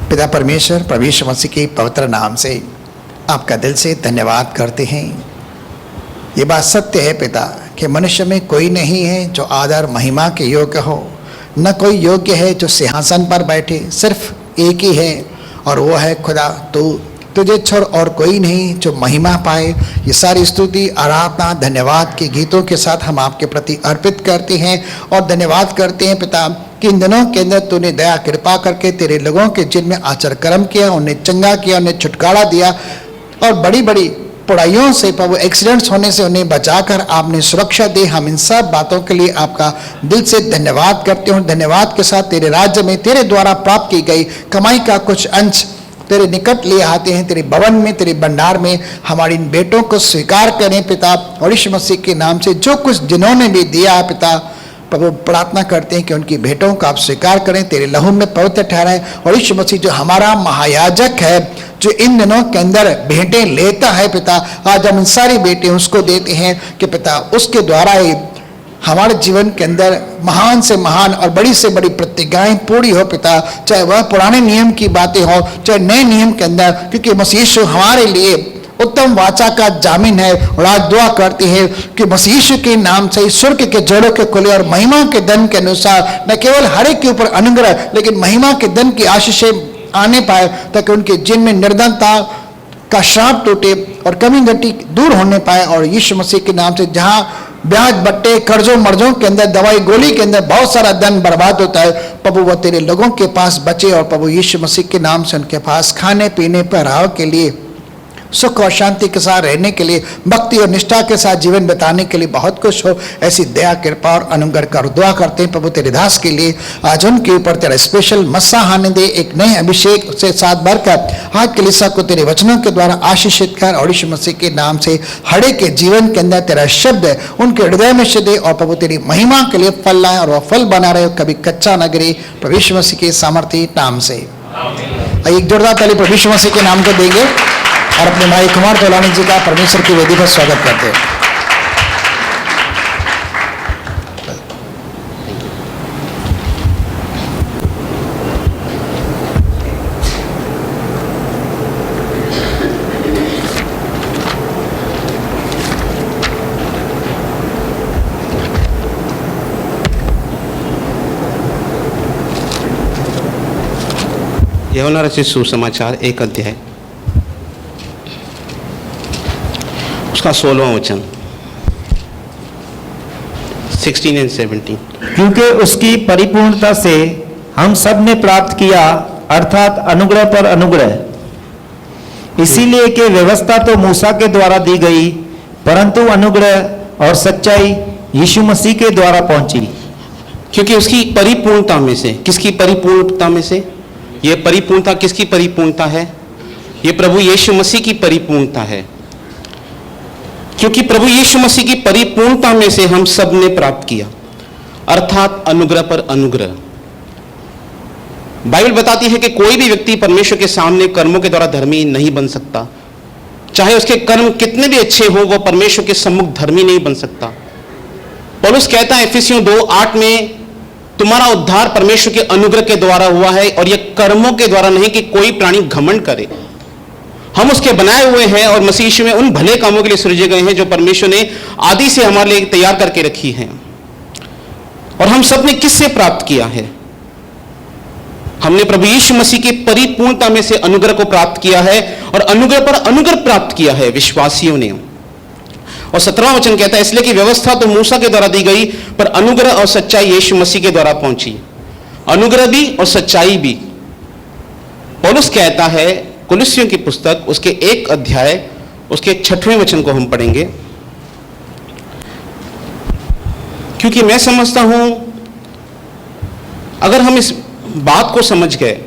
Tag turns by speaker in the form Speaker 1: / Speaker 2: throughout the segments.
Speaker 1: पिता परमेश्वर प्रभु यीशु मसीह के पवित्र नाम से आपका दिल से धन्यवाद करते हैं। ये बात सत्य है पिता कि मनुष्य में कोई नहीं है जो आदर महिमा के योग्य हो, न कोई योग्य है जो सिंहासन पर बैठे, सिर्फ एक ही है और वो है खुदा तू। तुझे छोड़ और कोई नहीं जो महिमा पाए। ये सारी स्तुति आराधना धन्यवाद के गीतों के साथ हम आपके प्रति अर्पित करते हैं और धन्यवाद करते हैं पिता कि इन दिनों के अंदर तूने दया कृपा करके तेरे लोगों के जिनमें आचर कर्म किया, उन्हें चंगा किया, उन्हें छुटकारा दिया और बड़ी बड़ी पढ़ाइयों से प्रभु एक्सीडेंट्स होने से उन्हें बचाकर आपने सुरक्षा दी। हम इन सब बातों के लिए आपका दिल से धन्यवाद करते हैं। धन्यवाद के साथ तेरे राज्य में तेरे द्वारा प्राप्त की गई कमाई का कुछ अंश तेरे निकट ले आते हैं। तेरे भवन में, तेरे भंडार में हमारे इन बेटों को स्वीकार करें पिता, और यीशु मसीह के नाम से जो कुछ जिन्होंने भी दिया है पिता, प्रभु प्रार्थना करते हैं कि उनकी भेंटों को आप स्वीकार करें, तेरे लहू में पवित्र ठहराएं। और यीशु मसीह जो हमारा महायाजक है, जो इन दिनों के अंदर भेंटें लेता है पिता, आज हम इन सारी भेंटें उसको देते हैं कि पिता उसके द्वारा ही हमारे जीवन के अंदर महान से महान और बड़ी से बड़ी प्रतिज्ञाएं पूरी हो पिता, चाहे वह पुराने नियम की बातें हो चाहे नए नियम के अंदर, क्योंकि मसीह यीशु हमारे लिए उत्तम वाचा का जामीन है। और आज दुआ करते हैं कि मसीह यीशु के नाम से स्वर्ग के जड़ों के खुले और महिमा के धन के अनुसार न केवल हर एक के ऊपर अनुग्रह लेकिन महिमा के धन की आशीषें आने पाए, ताकि उनके जिन में निर्धनता का श्राप टूटे और कमी घटी दूर होने पाए। और यीशु मसीह के नाम से जहां ब्याज बट्टे कर्जों मर्जों के अंदर दवाई गोली के अंदर बहुत सारा धन बर्बाद होता है, प्रभु वह तेरे लोगों के पास बचे और प्रभु यीशु मसीह के नाम से उनके पास खाने पीने पहराव के लिए, सुख और शांति के साथ रहने के लिए, भक्ति और निष्ठा के साथ जीवन बिताने के लिए बहुत कुछ हो। ऐसी दया कृपा और अनुग्रह कर दुआ करते हैं प्रभु तेरे दास के लिए, आज उनके ऊपर तेरा स्पेशल मस्सा आने दे, एक नए अभिषेक से साथ भरकर आज कलीसिया को तेरे वचनों के द्वारा आशीषित कर और यीशु मसीह के नाम से हरे के जीवन के अंदर तेरा शब्द उनके हृदय में से दे और प्रभु तेरी महिमा के लिए फल लाए और वह फल बना रहे, कभी कच्चा न गिरे, प्रभु यीशु मसीह के सामर्थ्य नाम से। एक जोरदार ताली प्रभु यीशु मसीह के नाम को देंगे और अपने भाई कुमार तोलानी जी का परमेश्वर की वेदी पर स्वागत करते हैं।
Speaker 2: यूहन्ना रचित सुसमाचार 1 अध्याय उसका 16वां वचन 16 और 17।
Speaker 3: क्योंकि उसकी परिपूर्णता से हम सब ने प्राप्त किया, अर्थात अनुग्रह पर अनुग्रह। इसीलिए कि व्यवस्था तो मूसा के द्वारा दी गई, परंतु अनुग्रह और सच्चाई यीशु मसीह के द्वारा पहुंची।
Speaker 2: क्योंकि उसकी परिपूर्णता में से, किसकी परिपूर्णता में से? ये परिपूर्णता किसकी परिपूर्णता है? ये प्रभु यीशु मसीह की परिपूर्णता है। क्योंकि प्रभु यीशु मसीह की परिपूर्णता में से हम सब ने प्राप्त किया, अर्थात अनुग्रह पर अनुग्रह। बाइबल बताती है कि कोई भी व्यक्ति परमेश्वर के सामने कर्मों के द्वारा धर्मी नहीं बन सकता, चाहे उसके कर्म कितने भी अच्छे हों, वह परमेश्वर के सम्मुख धर्मी नहीं बन सकता। पौलुस कहता है इफिसियों 2:8 में, तुम्हारा उद्धार परमेश्वर के अनुग्रह के द्वारा हुआ है और यह कर्मों के द्वारा नहीं कि कोई प्राणी घमंड करे। हम उसके बनाए हुए हैं और मसीह यीशु में उन भले कामों के लिए सृजे गए हैं जो परमेश्वर ने आदि से हमारे लिए तैयार करके रखी हैं। और हम सब ने किससे प्राप्त किया है? हमने प्रभु यीशु मसीह की परिपूर्णता में से अनुग्रह को प्राप्त किया है और अनुग्रह पर अनुग्रह प्राप्त किया है विश्वासियों ने। और 17वां वचन कहता है, इसलिए कि व्यवस्था तो मूसा के द्वारा दी गई, पर अनुग्रह और सच्चाई यीशु मसीह के द्वारा पहुंची। अनुग्रह भी और सच्चाई भी। पौलुस कहता है कुलुस्सियों की पुस्तक उसके 1 अध्याय उसके 6वें वचन को हम पढ़ेंगे, क्योंकि मैं समझता हूं अगर हम इस बात को समझ गए,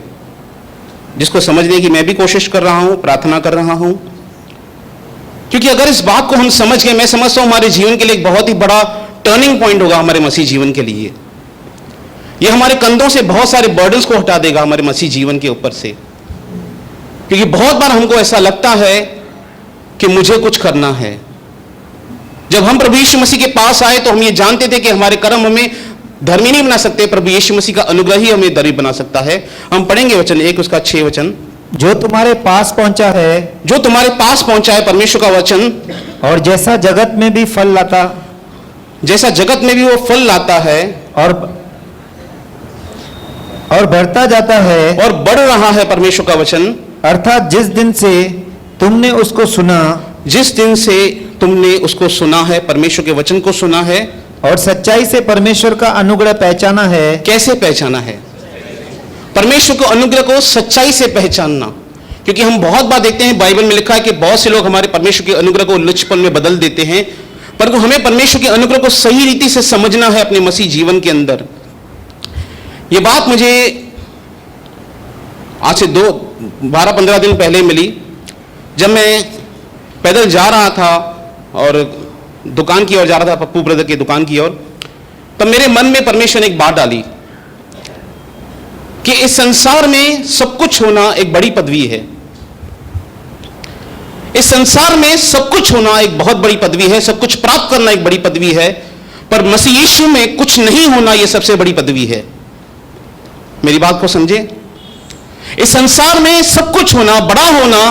Speaker 2: जिसको समझने की मैं भी कोशिश कर रहा हूं, प्रार्थना कर रहा हूं, क्योंकि अगर इस बात को हम समझ गए, मैं समझता हूं हमारे जीवन के लिए एक बहुत ही बड़ा टर्निंग पॉइंट होगा हमारे मसीह जीवन के लिए। यह हमारे कंधों से बहुत सारे बर्डन्स को हटा देगा हमारे मसीह जीवन के ऊपर से। क्योंकि बहुत बार हमको ऐसा लगता है कि मुझे कुछ करना है। जब हम प्रभु यीशु मसीह के पास आए तो हम ये जानते थे कि हमारे कर्म हमें धर्मी नहीं बना सकते, प्रभु यीशु मसीह का अनुग्रह ही हमें धर्मी बना सकता है। हम पढ़ेंगे वचन 1 उसका 6 वचन।
Speaker 3: जो तुम्हारे पास पहुंचा है
Speaker 2: जो तुम्हारे पास पहुंचा है, परमेश्वर का वचन,
Speaker 3: और जैसा जगत में भी फल लाता,
Speaker 2: जैसा जगत में भी वो फल लाता है
Speaker 3: और बढ़ता जाता है,
Speaker 2: और बढ़ रहा है परमेश्वर का वचन,
Speaker 3: अर्थात जिस दिन से तुमने उसको सुना,
Speaker 2: जिस दिन से तुमने उसको सुना है, परमेश्वर के वचन को सुना है,
Speaker 3: और सच्चाई से परमेश्वर का अनुग्रह पहचाना है।
Speaker 2: कैसे पहचाना है? परमेश्वर को अनुग्रह को सच्चाई से पहचानना। क्योंकि हम बहुत बार देखते हैं बाइबल में लिखा है कि बहुत से लोग हमारे परमेश्वर के अनुग्रह को लुचपन में बदल देते हैं, परंतु हमें परमेश्वर के अनुग्रह को सही रीति से समझना है अपने मसीह जीवन के अंदर। ये बात मुझे आज से 12-15 दिन पहले मिली, जब मैं पैदल जा रहा था और दुकान की ओर जा रहा था, पप्पू ब्रदर की दुकान की ओर, तब मेरे मन में परमेश्वर ने एक बात डाली कि इस संसार में सब कुछ होना एक बड़ी पदवी है। इस संसार में सब कुछ होना एक बहुत बड़ी पदवी है, सब कुछ प्राप्त करना एक बड़ी पदवी है, पर मसीह यीशु में कुछ नहीं होना यह सबसे बड़ी पदवी है। मेरी बात को समझे? इस संसार में सब कुछ होना, बड़ा होना,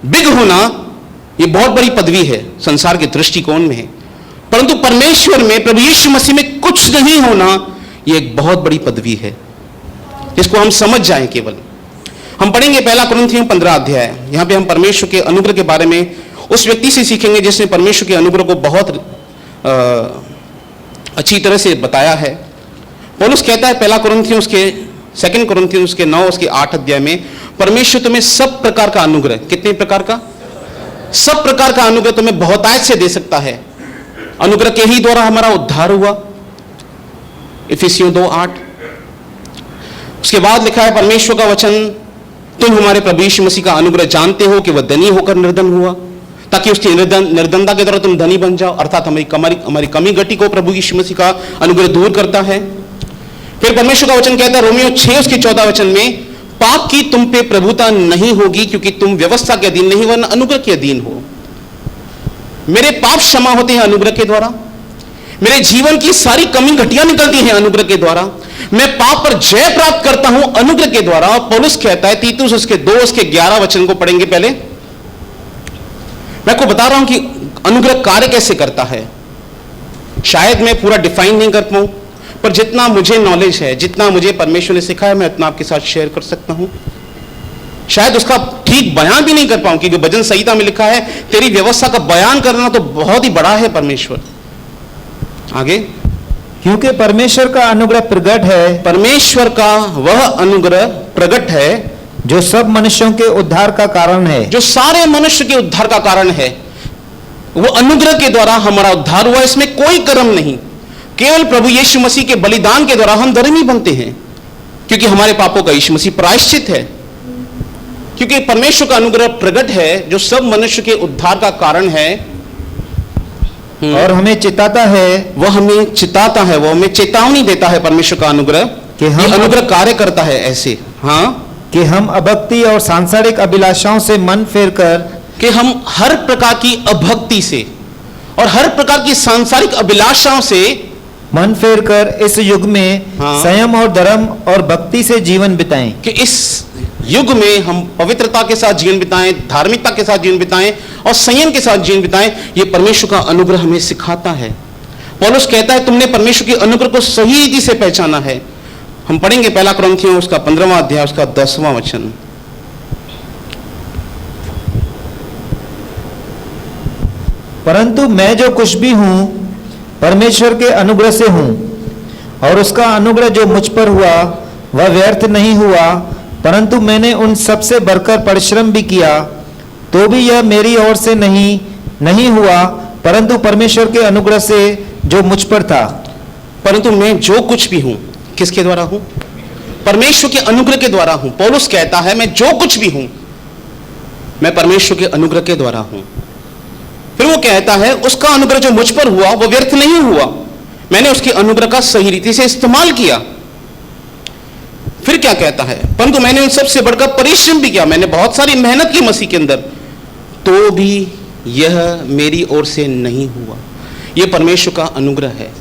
Speaker 2: बिग होना, यह बहुत बड़ी पदवी है संसार के दृष्टिकोण में है, परंतु परमेश्वर में, प्रभु यीशु मसीह में कुछ नहीं होना यह एक बहुत बड़ी पदवी है। इसको हम समझ जाएं। केवल हम पढ़ेंगे 1 कुरिन्थियों 15 अध्याय। यहां पे हम परमेश्वर के अनुग्रह के बारे में उस व्यक्ति से सीखेंगे जिसने परमेश्वर के अनुग्रह को बहुत अच्छी तरह से बताया है। पौलुस कहता है 1 कुरिन्थियों उसके 2 कुरिन्थियों उसके 9 उसके 8 अध्याय में, परमेश्वर तुम्हें सब प्रकार का अनुग्रह, कितने प्रकार का? सब प्रकार का अनुग्रह तुम्हें बहुतायत से दे सकता है। अनुग्रह के ही द्वारा हमारा उद्धार हुआ, इफिसियों 2:8। उसके बाद लिखा है परमेश्वर का वचन, तुम हमारे प्रभु यीशु मसीह का अनुग्रह जानते हो कि वह धनी होकर निर्धन हुआ, ताकि उसकी निर्धनता के द्वारा तुम धनी बन जाओ। अर्थात हमारी कमी घटी को प्रभु यीशु मसीह का अनुग्रह दूर करता है। फिर परमेश्वर का वचन कहता है रोमियो 6 उसके 14 वचन में, पाप की तुम पे प्रभुता नहीं होगी, क्योंकि तुम व्यवस्था के अधीन नहीं वरन अनुग्रह के अधीन हो। मेरे पाप क्षमा होते हैं अनुग्रह के द्वारा, मेरे जीवन की सारी कमी घटिया निकलती हैं अनुग्रह के द्वारा, मैं पाप पर जय प्राप्त करता हूं अनुग्रह के द्वारा। और पौलुस कहता है, तीतुस उसके 2 उसके 11 वचन को पढ़ेंगे। पहले मैं आपको बता रहा हूं कि अनुग्रह कार्य कैसे करता है। शायद मैं पूरा डिफाइन नहीं कर पाऊं, पर जितना मुझे नॉलेज है, जितना मुझे परमेश्वर ने सिखाया, मैं उतना आपके साथ शेयर कर सकता हूं। शायद उसका ठीक बयान भी नहीं कर पाऊं, क्योंकि भजन संहिता में लिखा है तेरी व्यवस्था का बयान करना तो बहुत ही बड़ा है परमेश्वर। आगे,
Speaker 3: क्योंकि परमेश्वर का अनुग्रह प्रगट है,
Speaker 2: परमेश्वर का वह अनुग्रह प्रगट है
Speaker 3: जो सब मनुष्यों के उद्धार का कारण है,
Speaker 2: जो सारे मनुष्य के उद्धार का कारण है। वो अनुग्रह के द्वारा हमारा उद्धार हुआ, इसमें कोई कर्म नहीं, केवल प्रभु यीशु मसीह के बलिदान के द्वारा हम धर्मी बनते हैं, क्योंकि हमारे पापों का यीशु मसीह प्रायश्चित है। क्योंकि परमेश्वर का अनुग्रह प्रगट है जो सब मनुष्य के उद्धार का कारण है,
Speaker 3: और हमें चिताता है,
Speaker 2: वह हमें चिताता है, वह हमें चेतावनी देता है। परमेश्वर का अनुग्रह
Speaker 3: कि हम
Speaker 2: अनुग्रह कार्य करता है ऐसे, हाँ,
Speaker 3: कि हम अभक्ति और सांसारिक अभिलाषाओं से मन फेर कर,
Speaker 2: कि हम हर प्रकार की अभक्ति से और हर प्रकार की सांसारिक अभिलाषाओं से
Speaker 3: मन फेर कर इस युग में
Speaker 2: हाँ।
Speaker 3: संयम और धर्म और भक्ति से जीवन बिताएं,
Speaker 2: कि इस युग में हम पवित्रता के साथ जीवन बिताएं, धार्मिकता के साथ जीवन बिताएं और संयम के साथ जीवन बिताएं। ये परमेश्वर का अनुग्रह हमें सिखाता है। पौलुस कहता है तुमने परमेश्वर के अनुग्रह को सही रीति से पहचाना है। हम पढ़ेंगे 1 कुरिन्थियों उसका 15वां अध्याय उसका 10वां वचन।
Speaker 3: परंतु मैं जो कुछ भी हूं परमेश्वर के अनुग्रह से हूं, और उसका अनुग्रह जो मुझ पर हुआ वह व्यर्थ नहीं हुआ, परंतु मैंने उन सबसे बढ़कर परिश्रम भी किया, तो भी यह मेरी ओर से नहीं हुआ, परंतु परमेश्वर के अनुग्रह से जो मुझ पर था।
Speaker 2: परंतु मैं जो कुछ भी हूं, किसके द्वारा हूं? परमेश्वर के अनुग्रह के द्वारा हूं। पौलुस कहता है मैं जो कुछ भी हूं मैं परमेश्वर के अनुग्रह के द्वारा हूं। फिर वो कहता है उसका अनुग्रह जो मुझ पर हुआ वो व्यर्थ नहीं हुआ, मैंने उसके अनुग्रह का सही रीति से इस्तेमाल किया। फिर क्या कहता है, परंतु मैंने उन सबसे बढ़कर परिश्रम भी किया, मैंने बहुत सारी मेहनत की मसीह के अंदर, तो भी यह मेरी ओर से नहीं हुआ। यह परमेश्वर का अनुग्रह है।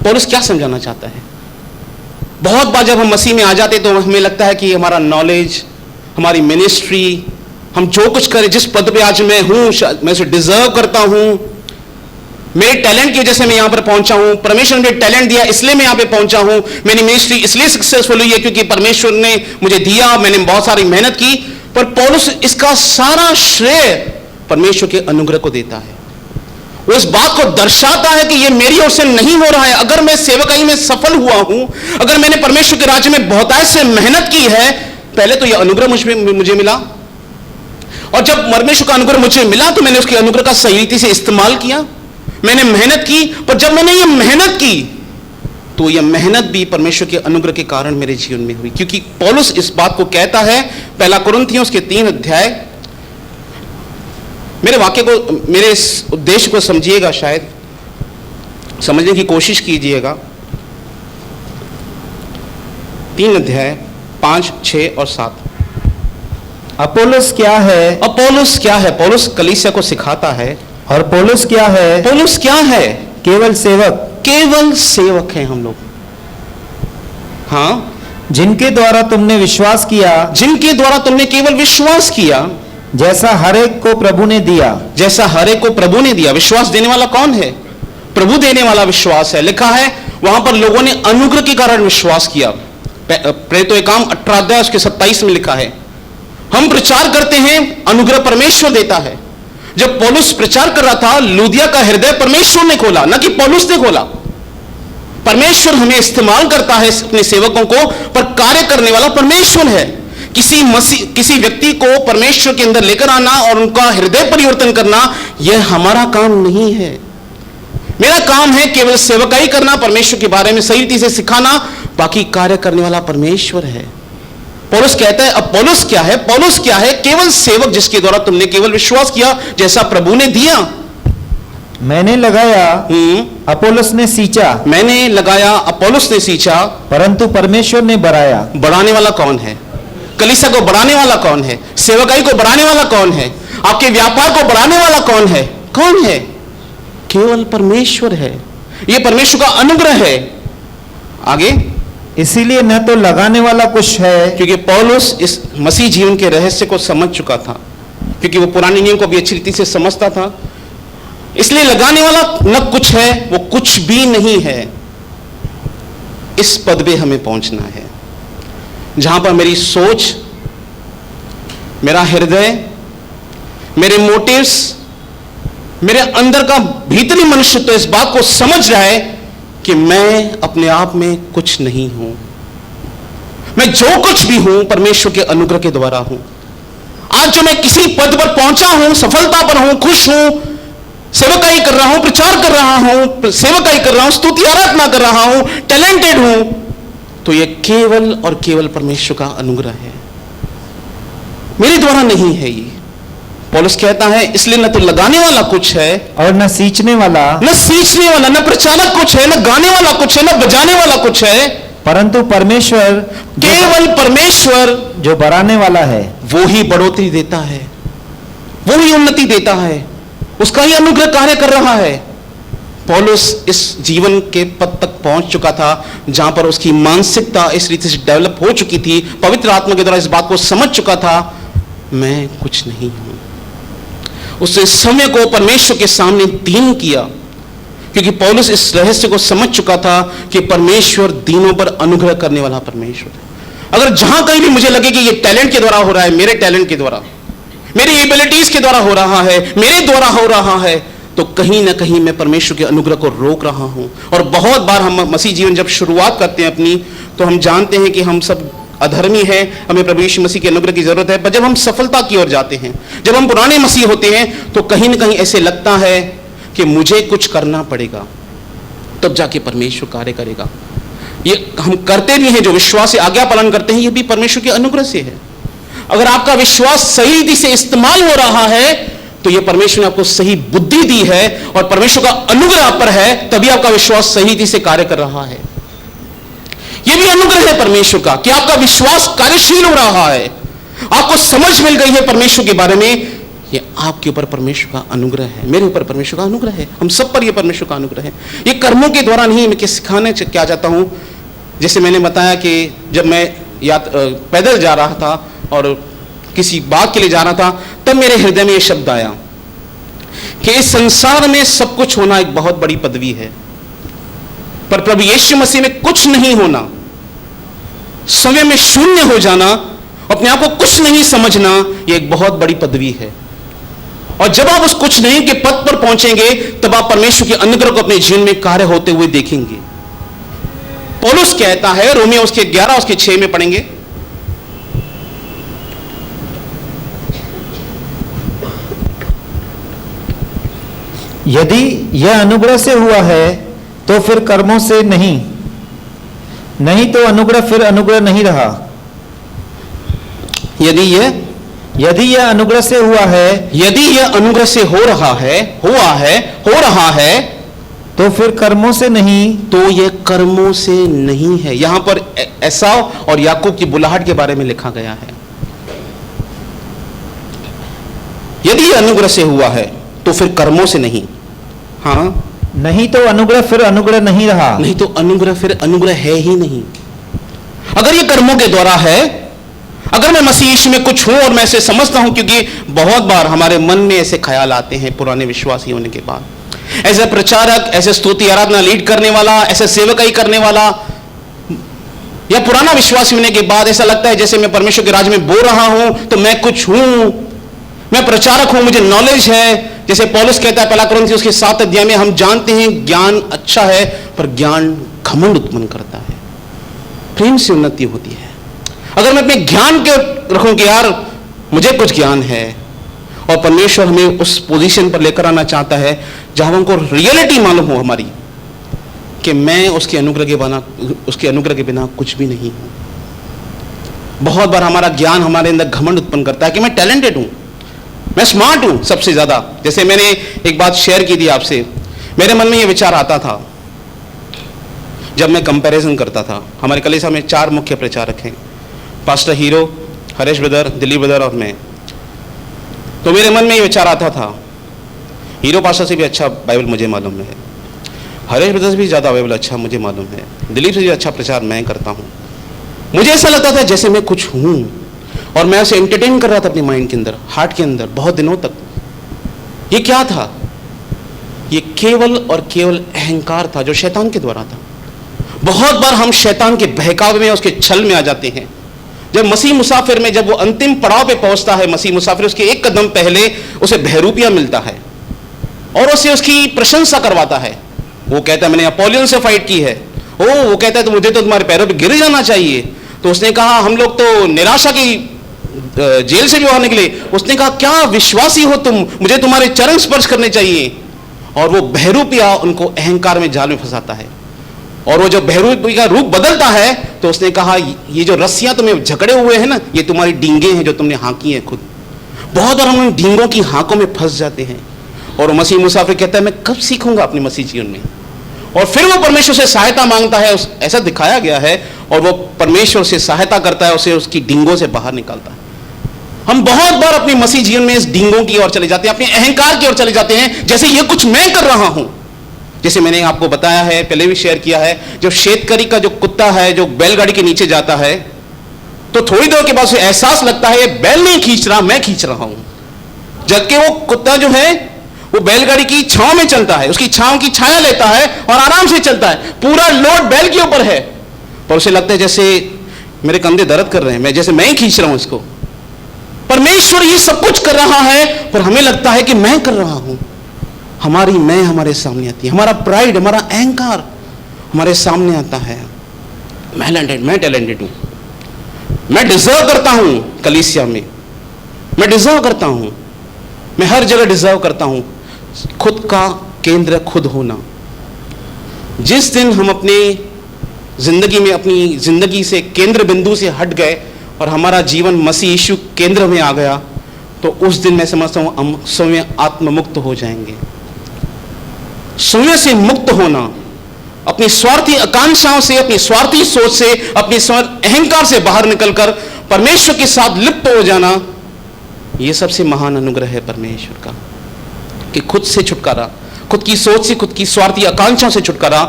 Speaker 2: पौलुस क्या समझाना चाहता है? बहुत बार जब हम मसीह में आ जाते तो हमें लगता है कि हमारा नॉलेज, हमारी मिनिस्ट्री, हम जो कुछ करें, जिस पद पे आज मैं हूं, मैं उसे डिजर्व करता हूं, मेरे टैलेंट की वजह से मैं यहां पर पहुंचा हूं, परमेश्वर ने टैलेंट दिया इसलिए मैं यहां पे पहुंचा हूं, मेरी मिनिस्ट्री इसलिए सक्सेसफुल हुई है क्योंकि परमेश्वर ने मुझे दिया, मैंने बहुत सारी मेहनत की। पर पौलुस इसका सारा श्रेय परमेश्वर के अनुग्रह को देता है। वो इस बात को दर्शाता है कि ये मेरी ओर से नहीं हो रहा है। अगर मैं सेवकाई में सफल हुआ हूं, अगर मैंने परमेश्वर के राज्य में बहुतायत से मेहनत की है, पहले तो यह अनुग्रह मुझे मिला, और जब परमेश्वर का अनुग्रह मुझे मिला तो मैंने उसके अनुग्रह का सही रीति से इस्तेमाल किया, मैंने मेहनत की। पर जब मैंने ये मेहनत की तो यह मेहनत भी परमेश्वर के अनुग्रह के कारण मेरे जीवन में हुई, क्योंकि पौलुस इस बात को कहता है, पहला कुरिन्थियों उसके 3 अध्याय। मेरे वाक्य को, मेरे इस उद्देश्य को समझिएगा, शायद समझने की कोशिश कीजिएगा। 3 अध्याय 5, 6 और 7।
Speaker 3: अपोलोस क्या है?
Speaker 2: अपोलोस क्या है? पौलुस कलीसिया को सिखाता है।
Speaker 3: और पौलुस क्या है?
Speaker 2: पौलुस क्या है?
Speaker 3: केवल सेवक।
Speaker 2: केवल सेवक हैं हम लोग। हाँ,
Speaker 3: जिनके द्वारा तुमने विश्वास किया,
Speaker 2: जिनके द्वारा तुमने केवल विश्वास किया,
Speaker 3: जैसा हर एक को प्रभु ने दिया। जैसा
Speaker 2: हर एक को प्रभु ने दिया। विश्वास देने वाला कौन है? प्रभु देने वाला विश्वास है। लिखा है वहां पर लोगों ने अनुग्रह के कारण विश्वास किया। प्रेरितों के काम 18 अध्याय उसके 27 में लिखा है, हम प्रचार करते हैं, अनुग्रह परमेश्वर देता है। जब पौलुस प्रचार कर रहा था, लूदिया का हृदय परमेश्वर ने खोला, ना कि पौलुस ने खोला। परमेश्वर हमें इस्तेमाल करता है अपने सेवकों को, पर कार्य करने वाला परमेश्वर है। किसी व्यक्ति को परमेश्वर के अंदर लेकर आना और उनका हृदय परिवर्तन करना, यह हमारा काम नहीं है। मेरा काम है केवल सेवकाई करना, परमेश्वर के बारे में सही रीति से सिखाना, बाकी कार्य करने वाला परमेश्वर है। पौलुस कहता है, अब पौलुस क्या है? पौलुस क्या है? केवल सेवक, जिसके द्वारा तुमने केवल विश्वास किया, जैसा प्रभु ने दिया।
Speaker 3: मैंने लगाया, अपोलोस ने सींचा।
Speaker 2: मैंने लगाया, अपोलोस ने सींचा, परंतु
Speaker 3: परमेश्वर ने बढ़ाया।
Speaker 2: बढ़ाने वाला कौन है? कलीसिया को बढ़ाने वाला कौन है? सेवकाई को बढ़ाने वाला कौन है? आपके व्यापार को बढ़ाने वाला कौन है? कौन है? केवल परमेश्वर है। यह परमेश्वर का अनुग्रह है। आगे,
Speaker 3: इसीलिए न तो लगाने वाला कुछ है,
Speaker 2: क्योंकि पौलुस इस मसीह जीवन के रहस्य को समझ चुका था, क्योंकि वो पुराने नियम को भी अच्छी रीति से समझता था। इसलिए लगाने वाला न कुछ है, वो कुछ भी नहीं है। इस पद पे हमें पहुंचना है जहां पर मेरी सोच, मेरा हृदय, मेरे मोटिव्स, मेरे अंदर का भीतरी मनुष्य तो इस बात को समझ रहा है कि मैं अपने आप में कुछ नहीं हूं। मैं जो कुछ भी हूं परमेश्वर के अनुग्रह के द्वारा हूं। आज जो मैं किसी पद पर पहुंचा हूं, सफलता पर हूं, खुश हूं, सेवकाई कर रहा हूं, प्रचार कर रहा हूं, सेवकाई कर रहा हूं, स्तुति आराधना कर रहा हूं, टैलेंटेड हूं, तो यह केवल और केवल परमेश्वर का अनुग्रह है, मेरे द्वारा नहीं है। ये पौलुस कहता है, इसलिए न तो लगाने वाला कुछ है
Speaker 3: और न सींचने वाला,
Speaker 2: न प्रचारक कुछ है, न गाने वाला कुछ है, न बजाने वाला कुछ है,
Speaker 3: परंतु परमेश्वर,
Speaker 2: केवल परमेश्वर
Speaker 3: जो बढ़ाने वाला है।
Speaker 2: वो ही बढ़ोतरी देता है, वो ही उन्नति देता है, उसका ही अनुग्रह कार्य कर रहा है। पौलुस इस जीवन के पद तक पहुंच चुका था जहां पर उसकी मानसिकता इस रीति से डेवलप हो चुकी थी, पवित्र आत्मा के द्वारा इस बात को समझ चुका था, मैं कुछ नहीं हूं। उसने समय को परमेश्वर के सामने दीन किया, क्योंकि पौलुस इस रहस्य को समझ चुका था कि परमेश्वर दीनों पर अनुग्रह करने वाला परमेश्वर है। अगर जहां कहीं भी मुझे लगे कि ये टैलेंट के द्वारा हो रहा है, मेरे टैलेंट के द्वारा, मेरी एबिलिटीज के द्वारा हो रहा है, मेरे द्वारा हो रहा है, तो कहीं ना कहीं मैं परमेश्वर के अनुग्रह को रोक रहा हूं। और बहुत बार हम मसीह जीवन जब शुरुआत करते हैं अपनी, तो हम जानते हैं कि हम सब अधर्मी है, हमें प्रभु यीशु मसीह के अनुग्रह की जरूरत है। पर जब हम सफलता की ओर जाते हैं, जब हम पुराने मसीह होते हैं, तो कहीं ना कहीं ऐसे लगता है कि मुझे कुछ करना पड़ेगा, तब जाके परमेश्वर कार्य करेगा। ये हम करते भी हैं, जो विश्वास से आज्ञा पालन करते हैं, ये भी परमेश्वर के अनुग्रह से है। अगर आपका विश्वास सही रीति से इस्तेमाल हो रहा है, तो यह परमेश्वर ने आपको सही बुद्धि दी है और परमेश्वर का अनुग्रह आप पर है, तभी आपका विश्वास सही रीति से कार्य कर रहा है। यह भी अनुग्रह है परमेश्वर का कि आपका विश्वास कार्यशील हो रहा है, आपको समझ मिल गई है परमेश्वर के बारे में। यह आपके ऊपर परमेश्वर का अनुग्रह है, मेरे ऊपर परमेश्वर का अनुग्रह है, हम सब पर यह परमेश्वर का अनुग्रह है। यह कर्मों के द्वारा नहीं, मैं सिखाने क्या चाहता हूं, जैसे मैंने बताया कि जब मैं पैदल जा रहा था और किसी बात के लिए जा रहा था, तब मेरे हृदय में यह शब्द आया कि इस संसार में सब कुछ होना एक बहुत बड़ी पदवी है, पर प्रभु यीशु मसीह में कुछ नहीं होना, समय में शून्य हो जाना, अपने आप को कुछ नहीं समझना, यह एक बहुत बड़ी पदवी है। और जब आप उस कुछ नहीं के पद पर पहुंचेंगे, तब आप परमेश्वर के अनुग्रह को अपने जीवन में कार्य होते हुए देखेंगे। पौलुस कहता है, रोमियो उसके 11 उसके 6 में पढ़ेंगे,
Speaker 3: यदि यह अनुग्रह से हुआ है तो फिर कर्मों से नहीं, नहीं तो अनुग्रह फिर अनुग्रह नहीं रहा।
Speaker 2: यदि यह
Speaker 3: अनुग्रह से हुआ है,
Speaker 2: यदि यह अनुग्रह से हो रहा है
Speaker 3: तो फिर कर्मों से नहीं,
Speaker 2: तो यह कर्मों से नहीं है। यहां पर एसाव और याकूब की बुलाहट के बारे में लिखा गया है। यदि यह अनुग्रह से हुआ है तो फिर कर्मों से नहीं, हाँ,
Speaker 3: नहीं तो अनुग्रह फिर अनुग्रह नहीं रहा।
Speaker 2: नहीं तो अनुग्रह फिर अनुग्रह है ही नहीं। अगर ये कर्मों के द्वारा है, अगर मैं मसीह यीशु में कुछ हूं और मैं इसे समझता हूं, क्योंकि बहुत बार हमारे मन में ऐसे ख्याल आते हैं पुराने विश्वासी होने के बाद, ऐसे प्रचारक, ऐसे स्तुति आराधना लीड करने वाला, ऐसे सेवकाई करने वाला, या पुराना विश्वासी होने के बाद ऐसा लगता है जैसे मैं परमेश्वर के राज्य में बोल रहा हूं तो मैं कुछ हूं, मैं प्रचारक हूं, मुझे नॉलेज है। जैसे पौलुस कहता है पहला कुरिन्थियों उसके 7 अध्याय में, हम जानते हैं ज्ञान अच्छा है, पर ज्ञान घमंड उत्पन्न करता है, प्रेम से उन्नति होती है। अगर मैं अपने ज्ञान के रखूं कि यार मुझे कुछ ज्ञान है, और परमेश्वर हमें उस पोजीशन पर लेकर आना चाहता है जहां हमको रियलिटी मालूम हो हमारी कि मैं उसके अनुग्रह के बिना कुछ भी नहीं हूं। बहुत बार हमारा ज्ञान हमारे अंदर घमंड उत्पन्न करता है कि मैं टैलेंटेड हूं, मैं स्मार्ट हूं सबसे ज्यादा। जैसे मैंने एक बात शेयर की थी आपसे, मेरे मन में यह विचार आता था जब मैं कंपैरिजन करता था। हमारे कलीसिया में 4 मुख्य प्रचारक हैं, pastor hero, Haresh brother, Dilip brother और मैं। तो मेरे मन में ये विचार आता था, हीरो पास्टर से भी अच्छा बाइबल मुझे मालूम है, हरेश ब्रदर से भी ज़्यादा बाइबल अच्छा मुझे मालूम है, दिलीप से भी अच्छा प्रचार मैं करता हूँ। मुझे ऐसा लगता था जैसे मैं कुछ हूँ, और मैं उसे एंटरटेन कर रहा था अपने माइंड के अंदर, हार्ट के अंदर, बहुत दिनों तक। ये क्या था? ये केवल और केवल अहंकार था जो शैतान के द्वारा था। बहुत बार हम शैतान के बहकावे में, उसके छल में आ जाते हैं। जब मसीह मुसाफिर में, जब वो अंतिम पड़ाव पे पहुंचता है मसीह मुसाफिर, उसके एक कदम पहले उसे बहरूपिया मिलता है और उसे उसकी प्रशंसा करवाता है। वो कहता है मैंने अपोलियन से फाइट की है। वो कहता है तो मुझे तो तुम्हारे पैरों पे गिर जाना चाहिए। तो उसने कहा हम लोग तो निराशा की जेल से भी बाहर निकले। उसने कहा क्या विश्वासी हो तुम, मुझे तुम्हारे चरण स्पर्श करने चाहिए। और वो बहरूपिया उनको अहंकार में जाल में फंसाता है। और वो जब बहरूपिया का रूप बदलता है तो उसने कहा ये जो रस्सियां तुम्हें जकड़े हुए हैं ना, ये तुम्हारी डींगे हैं जो तुमने हाँकी हैं खुद। बहुत बार हम उन डींगों की हाँकों में फंस जाते हैं। और मसीह मुसाफिर कहता है मैं कब सीखूंगा अपने मसीह जीवन में। और फिर वो परमेश्वर से सहायता मांगता है, ऐसा दिखाया गया है, और वो परमेश्वर से सहायता करता है, उसे उसकी डींगों से बाहर निकालता है। हम बहुत बार अपने मसीह जीवन में इस डींगों की ओर चले जाते हैं, अपने अहंकार की ओर चले जाते हैं, जैसे ये कुछ मैं कर रहा हूं। जैसे मैंने आपको बताया है, पहले भी शेयर किया है, जो शेतकरी का जो कुत्ता है जो बैलगाड़ी के नीचे जाता है, तो थोड़ी देर के बाद उसे एहसास लगता है ये बैल नहीं खींच रहा, मैं खींच रहा हूं। जबकि वो कुत्ता जो है वो बैलगाड़ी की छांव में चलता है, उसकी छांव की छाया लेता है और आराम से चलता है, पूरा लोड बैल के ऊपर है, पर उसे लगता है जैसे मेरे कंधे दर्द कर रहे हैं, जैसे मैं ही खींच रहा हूं इसको। परमेश्वर ये सब कुछ कर रहा है, पर हमें लगता है कि मैं कर रहा हूं। हमारी मैं हमारे सामने आती है, हमारा प्राइड, हमारा अहंकार हमारे सामने आता है। मैं टैलेंटेड हूं, मैं डिजर्व करता हूं, कलीसिया में मैं डिजर्व करता हूं, मैं हर जगह डिजर्व करता हूं। खुद का केंद्र खुद होना। जिस दिन हम अपनी जिंदगी से केंद्र बिंदु से हट गए और हमारा जीवन मसीह यीशु केंद्र में आ गया, तो उस दिन मैं समझता हूं हम स्वयं आत्ममुक्त हो जाएंगे। स्वयं से मुक्त होना, अपनी स्वार्थी आकांक्षाओं से, अपनी स्वार्थी सोच से, अपनी अहंकार से बाहर निकलकर परमेश्वर के साथ लिप्त हो जाना, यह सबसे महान अनुग्रह है परमेश्वर का, कि खुद से छुटकारा, खुद की सोच से, खुद की स्वार्थी आकांक्षाओं से छुटकारा,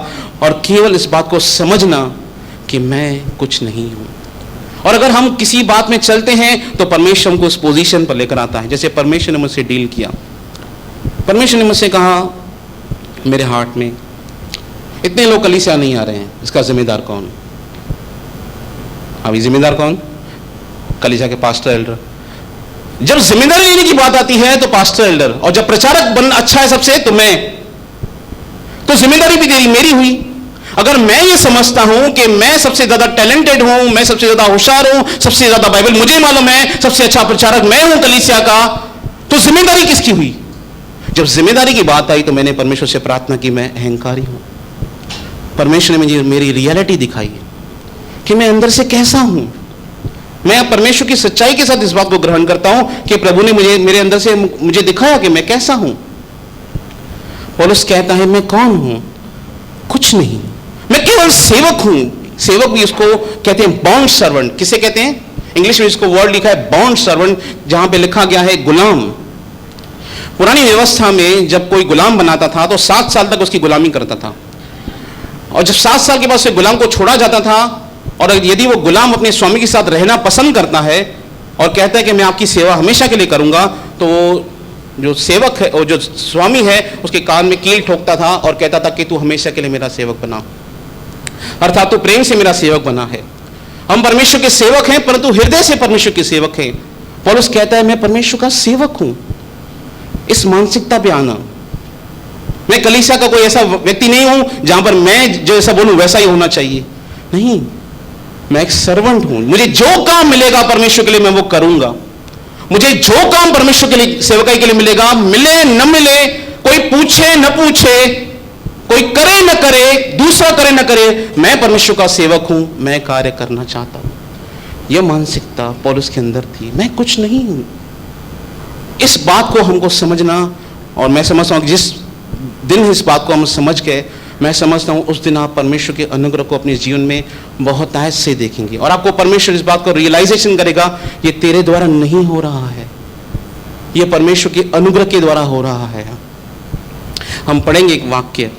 Speaker 2: और केवल इस बात को समझना कि मैं कुछ नहीं हूं। और अगर हम किसी बात में चलते हैं तो परमेश्वर हमको उस पोजीशन पर लेकर आता है। जैसे परमेश्वर ने मुझसे डील किया, परमेश्वर ने मुझसे कहा मेरे हार्ट में इतने लोग कलीसिया नहीं आ रहे हैं, इसका जिम्मेदार कौन? अभी जिम्मेदार कौन? कलीसिया के पास्टर एल्डर। जब जिम्मेदारी लेने की बात आती है तो पास्टर एल्डर, और जब प्रचारक बन अच्छा है सबसे तो मैं, तो जिम्मेदारी भी तेरी मेरी हुई। अगर मैं ये समझता हूं कि मैं सबसे ज्यादा टैलेंटेड हूं, मैं सबसे ज्यादा होशियार हूं, सबसे ज्यादा बाइबल मुझे मालूम है, सबसे अच्छा प्रचारक मैं हूं कलीसिया का, तो जिम्मेदारी किसकी हुई? जब जिम्मेदारी की बात आई तो मैंने परमेश्वर से प्रार्थना की, मैं अहंकारी हूं। परमेश्वर ने मुझे मेरी रियलिटी दिखाई कि मैं अंदर से कैसा हूं। मैं परमेश्वर की सच्चाई के साथ इस बात को ग्रहण करता हूं कि प्रभु ने मुझे मेरे अंदर से मुझे दिखाया कि मैं कैसा हूं। पौलुस कहता है मैं कौन हूं? कुछ नहीं, मैं केवल सेवक हूं। सेवक भी उसको कहते हैं बॉन्ड सर्वेंट। किसे कहते हैं? इंग्लिश में इसको वर्ड लिखा है बॉन्ड सर्वेंट, जहां पे लिखा गया है गुलाम। पुरानी व्यवस्था में जब कोई गुलाम बनाता था तो 7 साल तक उसकी गुलामी करता था, और जब 7 साल के बाद से गुलाम को छोड़ा जाता था, और यदि वो गुलाम अपने स्वामी के साथ रहना पसंद करता है और कहता है कि मैं आपकी सेवा हमेशा के लिए करूंगा, तो जो सेवक है और जो स्वामी है उसके कान में कील ठोकता था और कहता था कि तू हमेशा के लिए मेरा सेवक बना, अर्थात तू प्रेम से मेरा सेवक बना है। हम परमेश्वर के सेवक हैं, परंतु हृदय से परमेश्वर के सेवक हैं। पौलुस कहता है मैं परमेश्वर का सेवक हूं। इस मानसिकता पे आना, मैं कलीसिया का कोई ऐसा व्यक्ति नहीं हूं जहां पर मैं जैसा बोलूं वैसा ही होना चाहिए, नहीं, मैं एक सर्वेंट हूं। मुझे जो काम मिलेगा परमेश्वर के लिए मैं वो करूंगा। मुझे जो काम परमेश्वर के लिए सेवकाई के लिए मिलेगा, मिले न मिले, कोई पूछे न पूछे, कोई करे न करे, दूसरा करे न करे, मैं परमेश्वर का सेवक हूं, मैं कार्य करना चाहता हूं। यह मानसिकता पौलुस के अंदर थी, मैं कुछ नहीं हूं। इस बात को हमको समझना, और मैं समझता हूं कि जिस दिन इस बात को हम समझ गए, मैं समझता हूं उस दिन आप परमेश्वर के अनुग्रह को अपने जीवन में बहुत आयत से देखेंगे, और आपको परमेश्वर इस बात को रियलाइजेशन करेगा ये तेरे द्वारा नहीं हो रहा है, ये परमेश्वर के अनुग्रह के द्वारा हो रहा है। हम पढ़ेंगे एक वाक्य,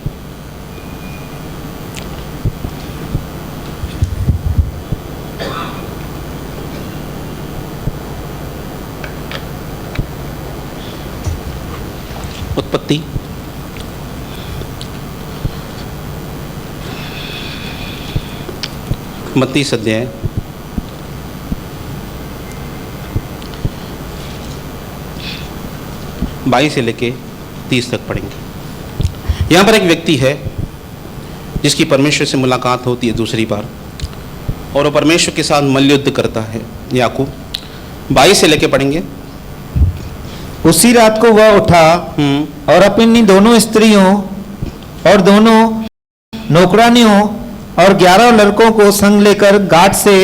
Speaker 2: उत्पत्ति 32 अध्याय 22 से लेके 30 तक पढ़ेंगे। यहां पर एक व्यक्ति है जिसकी परमेश्वर से मुलाकात होती है दूसरी बार, और वो परमेश्वर के साथ मल्लयुद्ध करता है। याकूब 22 से लेके पढ़ेंगे।
Speaker 3: उसी रात को वह उठा और अपनी दोनों स्त्रियों और दोनों नौकरानियों और 11 लड़कों को संग लेकर घाट से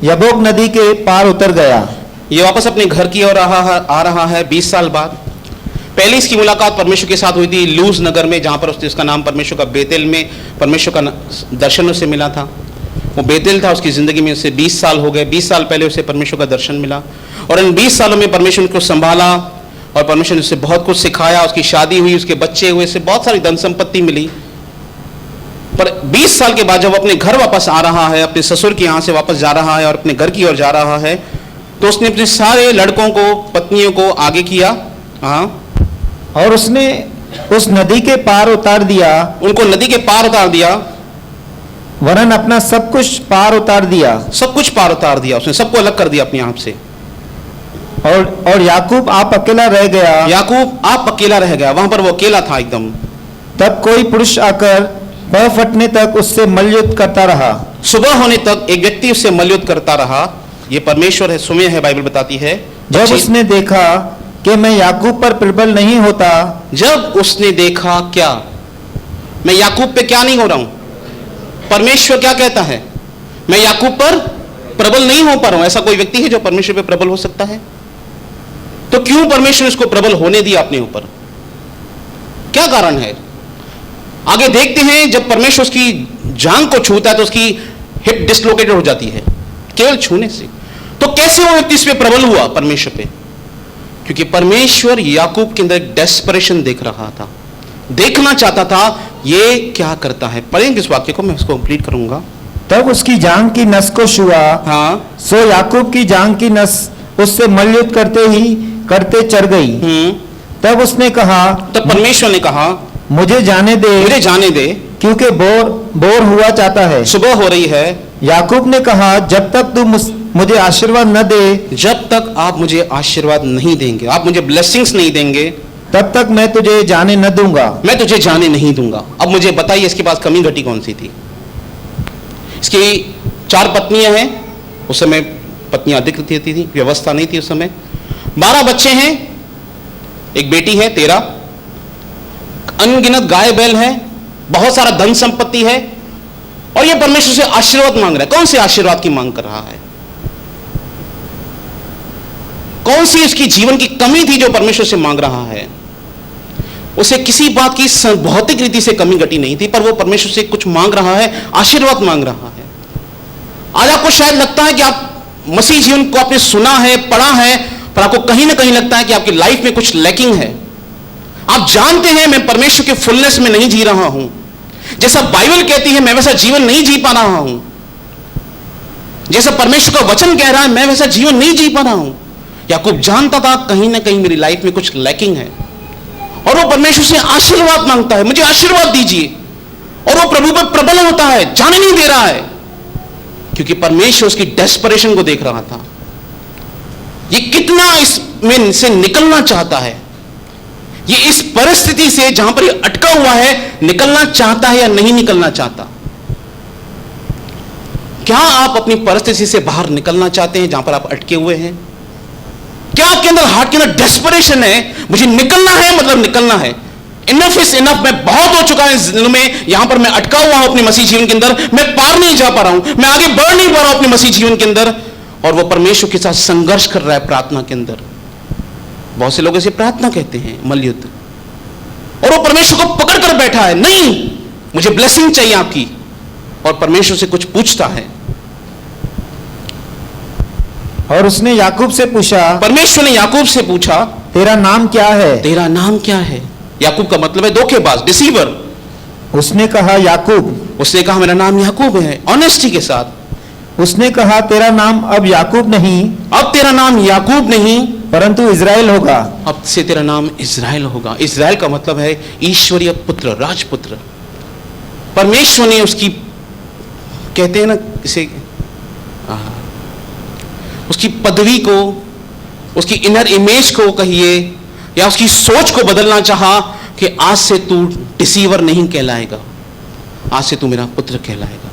Speaker 3: यबोक नदी के पार उतर गया।
Speaker 2: ये वापस अपने घर की ओर आ रहा है 20 साल बाद। पहली इसकी मुलाकात परमेश्वर के साथ हुई थी लूज नगर में, जहां पर उसका नाम परमेश्वर का बेतेल में परमेश्वर का दर्शन उसे मिला था। वो बेतेल था, उसकी जिंदगी में उसे 20 साल हो गए। 20 साल पहले उसे परमेश्वर का दर्शन मिला, और इन 20 सालों में परमेश्वर को संभाला और परमेश्वर ने उसे बहुत कुछ सिखाया। उसकी शादी हुई, उसके बच्चे हुए, उसे बहुत सारी धन संपत्ति मिली। पर 20 साल के बाद जब अपने घर वापस आ रहा है, अपने ससुर के यहाँ से वापस जा रहा है और अपने घर की ओर जा रहा है, तो उसने अपने सारे लड़कों को, पत्नियों को आगे किया, हाँ,
Speaker 3: और उसने उस नदी के पार उतार दिया,
Speaker 2: उनको नदी के पार उतार दिया,
Speaker 3: वरन अपना सब कुछ पार उतार दिया,
Speaker 2: सब कुछ पार उतार दिया, उसने सबको अलग कर दिया अपने आप से।
Speaker 3: और याकूब आप अकेला रह गया।
Speaker 2: याकूब आप अकेला रह गया, वहां पर वो अकेला था एकदम।
Speaker 3: तब कोई पुरुष आकर पह फटने तक उससे मल्लयुद्ध करता रहा।
Speaker 2: सुबह होने तक एक व्यक्ति उससे मल्लयुद्ध करता रहा। ये परमेश्वर है, सुमे है, बाइबल बताती है।
Speaker 3: जब उसने देखा कि मैं याकूब पर प्रबल नहीं होता,
Speaker 2: जब उसने देखा क्या, मैं याकूब पे क्या नहीं हो रहा हूं, परमेश्वर क्या कहता है, मैं याकूब पर प्रबल नहीं हो पा रहा हूं। ऐसा कोई व्यक्ति है जो परमेश्वर पे प्रबल हो सकता है? तो क्यों परमेश्वर इसको प्रबल होने दिया अपने ऊपर? क्या कारण है? आगे देखते हैं। जब परमेश्वर उसकी जांघ को छूता है तो उसकी हिप डिसलोकेटेड हो जाती है केवल छूने से। तो कैसे वो व्यक्ति इस पे प्रबल हुआ परमेश्वर पे? क्योंकि परमेश्वर याकूब के अंदर डेस्परेशन देख रहा था, देखना चाहता था ये क्या करता है। पढ़ेंगे इस वाक्य को, मैं इसको कंप्लीट करूंगा।
Speaker 3: तब उसकी जांघ की नस को छुआ,
Speaker 2: हाँ।
Speaker 3: सो याकूब की जांघ की नस उससे मल्लयुद्ध करते चढ़ गई। तब उसने कहा,
Speaker 2: तब परमेश्वर ने कहा,
Speaker 3: मुझे जाने
Speaker 2: मुझे
Speaker 3: दे,
Speaker 2: जाने दे,
Speaker 3: क्योंकि बोर हुआ चाहता है।
Speaker 2: सुबह हो रही है।
Speaker 3: याकूब ने कहा, जब तक तू मुझे आशीर्वाद न दे,
Speaker 2: जब तक आप मुझे आशीर्वाद नहीं देंगे, आप मुझे ब्लेसिंग्स नहीं देंगे,
Speaker 3: तब तक मैं तुझे जाने न दूंगा।
Speaker 2: मैं तुझे जाने नहीं दूंगा। अब मुझे बताइए इसके पास कमी घटी कौन सी थी? इसकी 4 पत्नियां हैं, उस समय पत्नियां अधिक रहती थी, व्यवस्था नहीं थी उस समय। 12 बच्चे हैं, एक बेटी है, 13 अनगिनत गाय बैल है, बहुत सारा धन संपत्ति है, और यह परमेश्वर से आशीर्वाद मांग रहा है। कौन से आशीर्वाद की मांग कर रहा है? कौन सी उसकी जीवन की कमी थी जो परमेश्वर से मांग रहा है? उसे किसी बात की भौतिक रीति से कमी घटी नहीं थी, पर वो परमेश्वर से कुछ मांग रहा है, आशीर्वाद मांग रहा है। आज आपको शायद लगता है कि आप मसीह जीवन को आपने सुना है, पढ़ा है, पर आपको कहीं ना कहीं लगता है कि आपकी लाइफ में कुछ लैकिंग है। आप जानते हैं मैं परमेश्वर के फुलनेस में नहीं जी रहा हूं, जैसा बाइबल कहती है मैं वैसा जीवन नहीं जी पा रहा हूं, जैसा परमेश्वर का वचन कह रहा है मैं वैसा जीवन नहीं जी पा रहा हूं। याकूब जानता था कहीं ना कहीं मेरी लाइफ में कुछ लैकिंग है, और वो परमेश्वर से आशीर्वाद मांगता है, मुझे आशीर्वाद दीजिए, और वो प्रभु पर प्रबल होता है, जाने नहीं दे रहा है, क्योंकि परमेश्वर उसकी डेस्परेशन को देख रहा था। ये कितना इसमें से निकलना चाहता है, ये इस परिस्थिति से जहां पर ये अटका हुआ है निकलना चाहता है या नहीं निकलना चाहता। क्या आप अपनी परिस्थिति से बाहर निकलना चाहते हैं जहां पर आप अटके हुए हैं? क्या आपके अंदर, हार्ट के अंदर डेस्परेशन है, मुझे निकलना है, मतलब निकलना है, इनफ इज इनफ, मैं बहुत हो चुका है इस जिंदगी में, यहां पर मैं अटका हुआ हूं अपने मसीह जीवन के अंदर, मैं पार नहीं जा पा रहा हूं, मैं आगे बढ़ नहीं पा रहा हूं अपने मसीह जीवन के अंदर, और वो परमेश्वर के साथ संघर्ष कर रहा है प्रार्थना के अंदर। बहुत से लोग ऐसे प्रार्थना कहते हैं, मलयुद्ध, और वो परमेश्वर को पकड़ कर बैठा है, नहीं मुझे ब्लेसिंग चाहिए आपकी, और परमेश्वर से कुछ पूछता है।
Speaker 3: और उसने याकूब से पूछा,
Speaker 2: परमेश्वर ने याकूब से पूछा,
Speaker 3: तेरा नाम क्या है?
Speaker 2: तेरा नाम क्या है? याकूब का मतलब है धोखेबाज, डिसीवर।
Speaker 3: उसने कहा, याकूब।
Speaker 2: उसने कहा मेरा नाम याकूब है, ऑनेस्टी के साथ।
Speaker 3: उसने कहा, तेरा नाम अब याकूब नहीं,
Speaker 2: अब तेरा नाम याकूब नहीं,
Speaker 3: परंतु इज़राइल होगा।
Speaker 2: अब से तेरा नाम इज़राइल होगा। इज़राइल का मतलब है ईश्वरीय पुत्र, राजपुत्र। परमेश्वर ने उसकी, कहते हैं ना इसे, उसकी पदवी को, उसकी इनर इमेज को कहिए, या उसकी सोच को बदलना चाहा कि आज से तू डिसीवर नहीं कहलाएगा, आज से तू मेरा पुत्र कहलाएगा।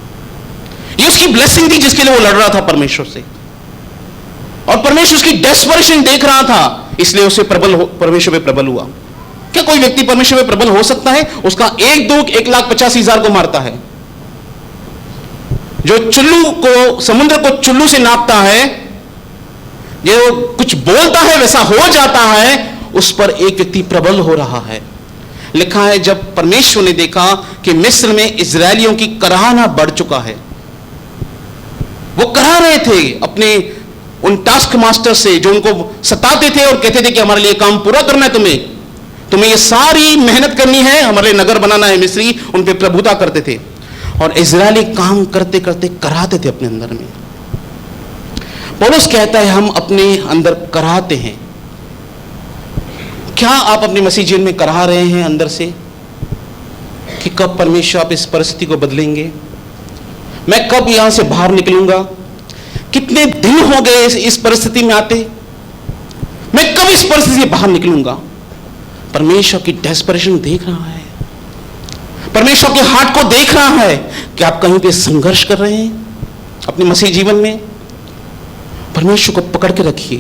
Speaker 2: ये उसकी ब्लेसिंग थी जिसके लिए वो लड़ रहा था परमेश्वर से, और परमेश्वर उसकी डेस्परेशन देख रहा था, इसलिए उसे परमेश्वर पे प्रबल हुआ। क्या कोई व्यक्ति परमेश्वर पे प्रबल हो सकता है? उसका 1,50,000 को मारता है, जो चुल्लू को, समुद्र को चुल्लू से नापता है, जो कुछ बोलता है वैसा हो जाता है, उस पर एक व्यक्ति प्रबल हो रहा है। लिखा है जब परमेश्वर ने देखा कि मिस्र में इजरायलियों की कराहना बढ़ चुका है, वो करा रहे थे अपने उन टास्क मास्टर से जो उनको सताते थे और कहते थे कि हमारे लिए काम पूरा करना है, तुम्हें ये सारी मेहनत करनी है, हमारे लिए नगर बनाना है। मिस्री उन पे प्रभुता करते थे, और इजरायली काम करते करते कराते थे अपने अंदर में। पौलुस कहता है हम अपने अंदर कराते हैं। क्या आप अपने मसीह जीवन में करा रहे हैं अंदर से कि कब परमेश्वर आप इस परिस्थिति को बदलेंगे, मैं कब यहां से बाहर निकलूंगा, कितने दिन हो गए इस परिस्थिति में आते, मैं कब इस परिस्थिति से बाहर निकलूंगा। परमेश्वर की डेस्परेशन देख रहा है, परमेश्वर के हार्ट को देख रहा है कि आप कहीं पे संघर्ष कर रहे हैं अपने मसीह जीवन में। परमेश्वर को पकड़ के रखिए,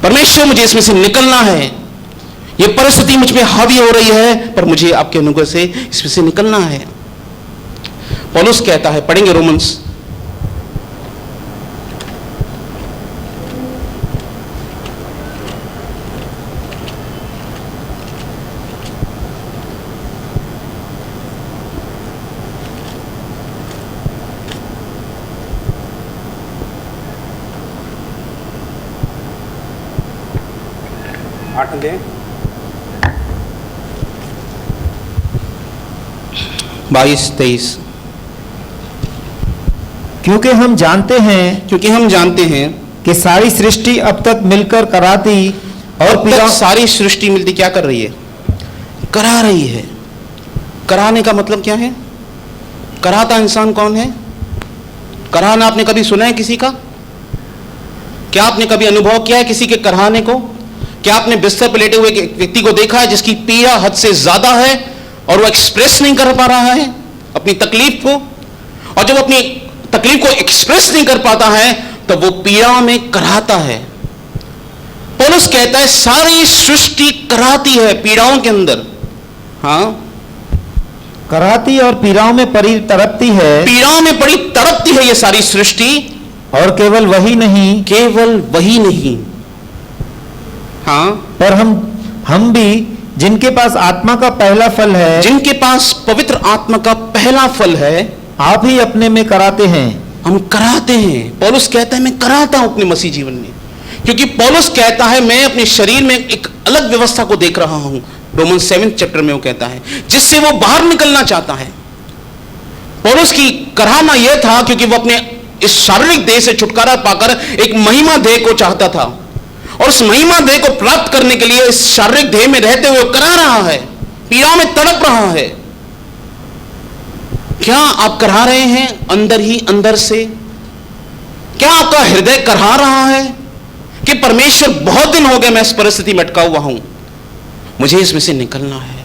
Speaker 2: परमेश्वर मुझे इसमें से निकलना है, ये परिस्थिति मुझ पे हावी हो रही है, पर मुझे आपके अनुग्रह से इसमें से निकलना है। पौलुस कहता है, पढ़ेंगे रोमन्स 22-23।
Speaker 3: क्योंकि हम जानते हैं
Speaker 2: क्योंकि हम जानते हैं
Speaker 3: कि सारी सृष्टि अब तक मिलकर कराती और
Speaker 2: अब तक
Speaker 3: पीड़ा
Speaker 2: सारी सृष्टि मिलती क्या कर रही है? करा रही है। कराने का मतलब क्या है? कराता इंसान कौन है? कराना आपने कभी सुना है किसी का? क्या आपने कभी अनुभव किया है किसी के कराने को? क्या आपने बिस्तर पर लेटे हुए एक व्यक्ति को देखा है जिसकी पीड़ा हद से ज्यादा है और वो एक्सप्रेस नहीं कर पा रहा है अपनी तकलीफ को? और जब अपनी तकलीफ को एक्सप्रेस नहीं कर पाता है तो वो पीड़ा में कराता है। पौलुस कहता है सारी सृष्टि कराती है पीड़ाओं के अंदर। हाँ,
Speaker 3: कराती और पीड़ाओं में पड़ी तड़पती है।
Speaker 2: पीड़ाओं में पड़ी तड़पती है ये सारी सृष्टि।
Speaker 3: और केवल वही नहीं,
Speaker 2: केवल वही नहीं, हाँ,
Speaker 3: पर हम भी जिनके पास आत्मा का पहला फल है,
Speaker 2: जिनके पास पवित्र आत्मा का पहला फल है,
Speaker 3: आप ही अपने में कराते हैं।
Speaker 2: हम कराते हैं। पौलुस कहता है मैं कराता हूं अपने मसीह जीवन में, क्योंकि पौलुस कहता है मैं अपने शरीर में एक अलग व्यवस्था को देख रहा हूं। रोमन 7 चैप्टर में वो कहता है जिससे वो बाहर निकलना चाहता है। पौलुस की कराना यह था क्योंकि वो अपने इस शारीरिक देह से छुटकारा पाकर एक महिमा देह को चाहता था, और उस महिमा देह को प्राप्त करने के लिए इस शारीरिक देह में रहते हुए करा रहा है, पीड़ा में तड़प रहा है। क्या आप करा रहे हैं अंदर ही अंदर से? क्या आपका हृदय करा रहा है कि परमेश्वर बहुत दिन हो गए मैं इस परिस्थिति में अटका हुआ हूं, मुझे इसमें से निकलना है?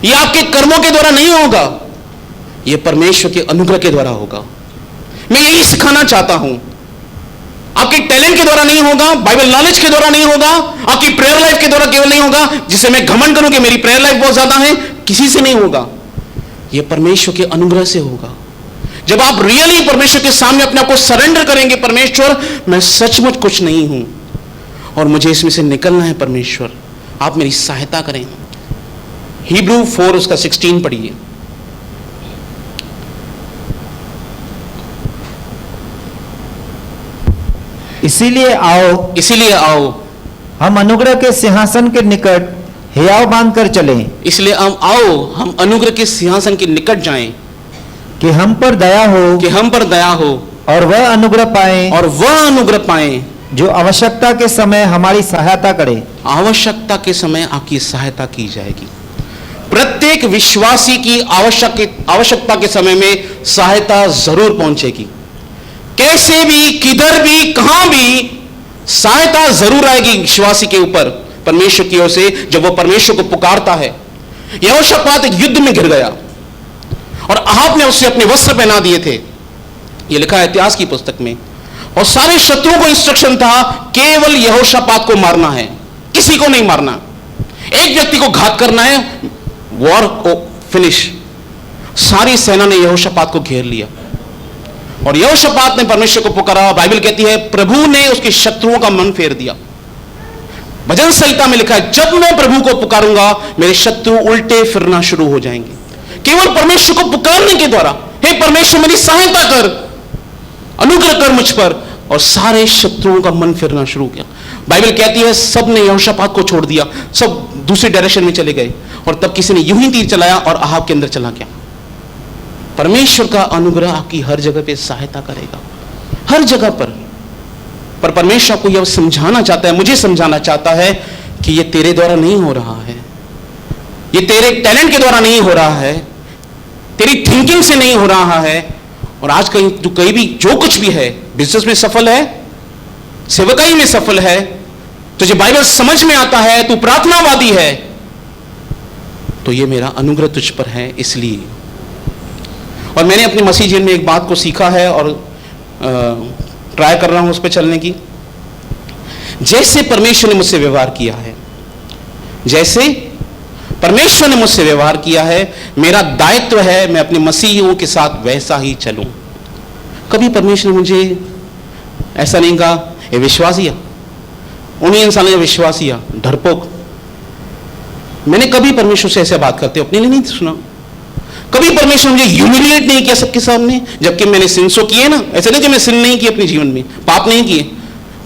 Speaker 2: यह आपके कर्मों के द्वारा नहीं होगा, यह परमेश्वर के अनुग्रह के द्वारा होगा। मैं यही सिखाना चाहता हूं। आपके टैलेंट के द्वारा नहीं होगा, बाइबल नॉलेज के द्वारा नहीं होगा, आपकी प्रेयर लाइफ के द्वारा केवल नहीं होगा, जिसे मैं घमंड करूं कि मेरी प्रेयर लाइफ बहुत ज्यादा है, किसी से नहीं होगा। यह परमेश्वर के अनुग्रह से होगा। जब आप रियली परमेश्वर के सामने अपने आप को सरेंडर करेंगे, परमेश्वर मैं सचमुच कुछ नहीं हूं और मुझे इसमें से निकलना है, परमेश्वर आप मेरी सहायता करें। Hebrew 4 उसका 16 पढ़िए।
Speaker 3: इसीलिए आओ हम अनुग्रह के सिंहासन के निकट हियाव बांधकर चलें,
Speaker 2: इसलिए हम अनुग्रह के सिंहासन के निकट जाएं
Speaker 3: कि हम पर दया हो और वह अनुग्रह पाएं जो आवश्यकता के समय हमारी सहायता करे।
Speaker 2: आवश्यकता के समय आपकी सहायता की जाएगी। प्रत्येक विश्वासी की आवश्यकता के समय में सहायता जरूर पहुंचेगी। कैसे भी, किधर भी, कहां भी सहायता जरूर आएगी विश्वासी के ऊपर परमेश्वर की ओर से, जब वो परमेश्वर को पुकारता है। यहोशापात एक युद्ध में घिर गया और अहाब ने उससे अपने वस्त्र पहना दिए थे, ये लिखा है इतिहास की पुस्तक में। और सारे शत्रुओं को इंस्ट्रक्शन था केवल यहोशापात को मारना है, किसी को नहीं मारना। एक व्यक्ति को घात करना है, वॉर को फिनिश। सारी सेना ने यहोशापात को घेर लिया और यहोशापात ने परमेश्वर को पुकारा। बाइबल कहती है प्रभु ने उसके शत्रुओं का मन फेर दिया। भजन संहिता में लिखा है जब मैं प्रभु को पुकारूंगा मेरे शत्रु उल्टे फिरना शुरू हो जाएंगे। केवल परमेश्वर को पुकारने के द्वारा, हे परमेश्वर मेरी सहायता कर, अनुग्रह कर मुझ पर, और सारे शत्रुओं का मन फिरना शुरू किया। बाइबल कहती है सब ने यहोशापात को छोड़ दिया, सब दूसरी डायरेक्शन में चले गए और तब किसी ने यूं ही तीर चलाया और अहाब के अंदर चला गया। परमेश्वर का अनुग्रह आपकी हर जगह पे सहायता करेगा, हर जगह पर परमेश्वर आपको यह समझाना चाहता है, मुझे समझाना चाहता है कि यह तेरे द्वारा नहीं हो रहा है, यह तेरे टैलेंट के द्वारा नहीं हो रहा है, तेरी थिंकिंग से नहीं हो रहा है। और आज कहीं तू कहीं भी जो कुछ भी है, बिजनेस में सफल है, सेवकाई में सफल है, तुझे बाइबल समझ में आता है, तू प्रार्थनावादी है, तो यह मेरा अनुग्रह तुझ पर है इसलिए। और मैंने अपनी मसीह जीवन में एक बात को सीखा है और ट्राई कर रहा हूं उस पर चलने की। जैसे परमेश्वर ने मुझसे व्यवहार किया है, जैसे परमेश्वर ने मुझसे व्यवहार किया है, मेरा दायित्व है मैं अपने मसीहियों के साथ वैसा ही चलूं। कभी परमेश्वर ने मुझे ऐसा नहीं कहा ये विश्वासिया, उन्हीं इंसानों ने विश्वासिया, डरपोक। मैंने कभी परमेश्वर से ऐसे बात करते अपने लिए नहीं सुना। कभी परमेश्वर मुझे ह्यूमिलिएट नहीं किया सबके सामने, जबकि मैंने सिंसो किए ना। ऐसे नहीं कि मैं सिन नहीं किए अपने जीवन में, पाप नहीं किए।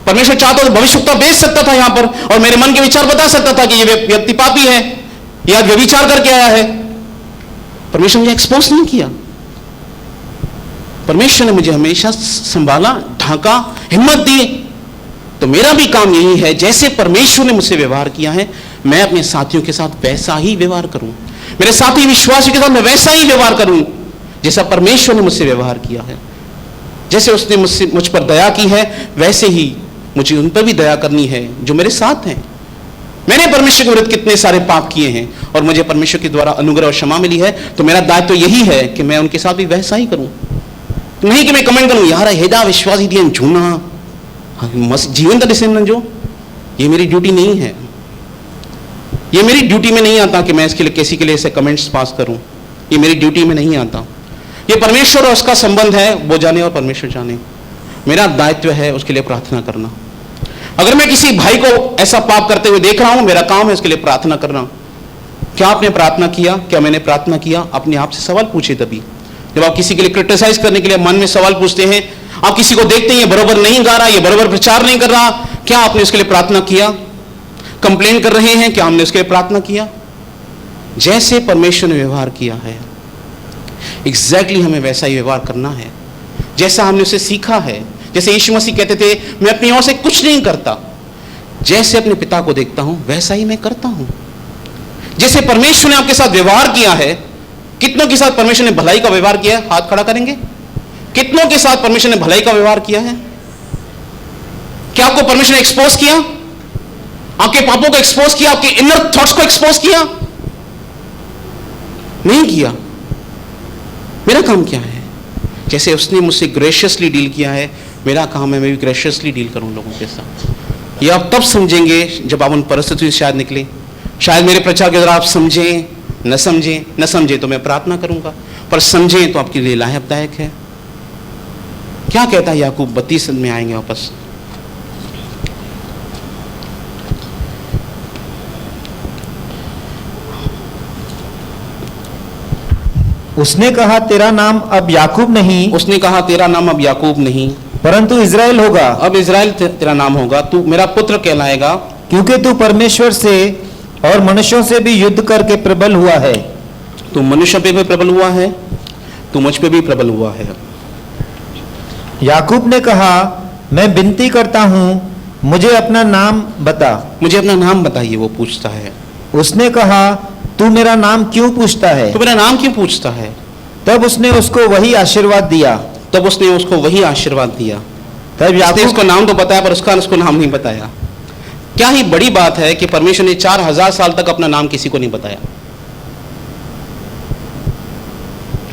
Speaker 2: परमेश्वर चाहता तो भविष्यवक्ता भेज सकता था यहां पर और मेरे मन के विचार बता सकता था कि ये व्यक्ति पापी है या व्यभिचार करके आया है। परमेश्वर मुझे एक्सपोज नहीं किया। परमेश्वर ने मुझे हमेशा संभाला, ढांका, हिम्मत दी। तो मेरा भी काम यही है, जैसे परमेश्वर ने मुझसे व्यवहार किया है, मैं अपने साथियों के साथ वैसा ही व्यवहार करूं। मेरे साथी विश्वासियों के साथ मैं वैसा ही व्यवहार करूं जैसा परमेश्वर ने मुझसे व्यवहार किया है। जैसे उसने मुझ पर दया की है, वैसे ही मुझे उन पर भी दया करनी है जो मेरे साथ हैं। मैंने परमेश्वर के विरुद्ध कितने सारे पाप किए हैं और मुझे परमेश्वर के द्वारा अनुग्रह और क्षमा मिली है, तो मेरा दायित्व तो यही है कि मैं उनके साथ भी वैसा ही करूं। नहीं कि मैं कमेंट करूं, यार हेदा विश्वासी दियन झूना जीवन का डिसीजन जो, ये मेरी ड्यूटी नहीं है। ये मेरी ड्यूटी में नहीं आता कि मैं इसके लिए किसी के लिए ऐसे कमेंट्स पास करूं। ये मेरी ड्यूटी में नहीं आता। ये परमेश्वर और उसका संबंध है, वो जाने और परमेश्वर जाने। मेरा दायित्व है उसके लिए प्रार्थना करना। अगर मैं किसी भाई को ऐसा पाप करते हुए देख रहा हूं, मेरा काम है उसके लिए प्रार्थना करना। क्या आपने प्रार्थना किया? क्या मैंने प्रार्थना किया? अपने आप से सवाल पूछे। तभी जब आप किसी के लिए क्रिटिसाइज करने के लिए मन में सवाल पूछते हैं, आप किसी को देखते हैं ये बराबर नहीं गा रहा, ये बराबर प्रचार नहीं कर रहा, क्या आपने उसके लिए प्रार्थना किया? कंप्लेन कर रहे हैं, क्या हमने उसके लिए प्रार्थना किया? जैसे परमेश्वर ने व्यवहार किया है, एग्जैक्टली हमें वैसा ही व्यवहार करना है जैसा हमने उसे सीखा है। जैसे यीशु मसीह कहते थे, मैं अपनी ओर से कुछ नहीं करता, जैसे अपने पिता को देखता हूं वैसा ही मैं करता हूं। जैसे परमेश्वर ने आपके साथ व्यवहार किया है, कितनों के साथ परमेश्वर ने भलाई का व्यवहार किया है? हाथ खड़ा करेंगे। कितनों के साथ परमेश्वर ने भलाई का व्यवहार किया है? क्या आपको परमेश्वर ने एक्सपोज किया? आपके पापों को एक्सपोज किया? आपके इनर थॉट्स को एक्सपोज किया? नहीं किया। मेरा काम क्या है? जैसे उसने मुझसे ग्रेशियसली डील किया है, मेरा काम है मैं भी ग्रेशियसली डील करूं लोगों के साथ। ये आप तब समझेंगे जब आप उन परिस्थितियों से शायद निकले। शायद मेरे प्रचार के द्वारा आप समझें, न समझें तो मैं प्रार्थना करूंगा, पर समझें तो आपके लिए लाभदायक है। क्या कहता है याकूब? 32 में आएंगे वापस।
Speaker 3: उसने कहा तेरा नाम अब याकूब नहीं,
Speaker 2: उसने कहा तेरा नाम अब याकूब नहीं,
Speaker 3: परंतु इज़राइल होगा।
Speaker 2: अब इज़राइल तेरा नाम होगा, तू मेरा पुत्र कहलाएगा,
Speaker 3: क्योंकि तू परमेश्वर से और मनुष्यों से भी युद्ध करके प्रबल हुआ है।
Speaker 2: तू मनुष्य पे भी प्रबल हुआ है, तू मुझ पे भी प्रबल हुआ है।
Speaker 3: याकूब ने कहा, मैं विनती करता हूं, मुझे अपना नाम बता।
Speaker 2: मुझे अपना नाम बताइए, वो पूछता है।
Speaker 3: उसने कहा, तू मेरा नाम क्यों पूछता है?
Speaker 2: तू मेरा नाम क्यों पूछता है?
Speaker 3: तब उसने उसको वही आशीर्वाद दिया।
Speaker 2: तब उसने उसको वही आशीर्वाद दिया।
Speaker 3: तब याकूब
Speaker 2: उसको नाम तो बताया, पर उसको नाम नहीं बताया। क्या ही बड़ी बात है कि परमेश्वर ने 4000 साल तक अपना नाम किसी को नहीं बताया।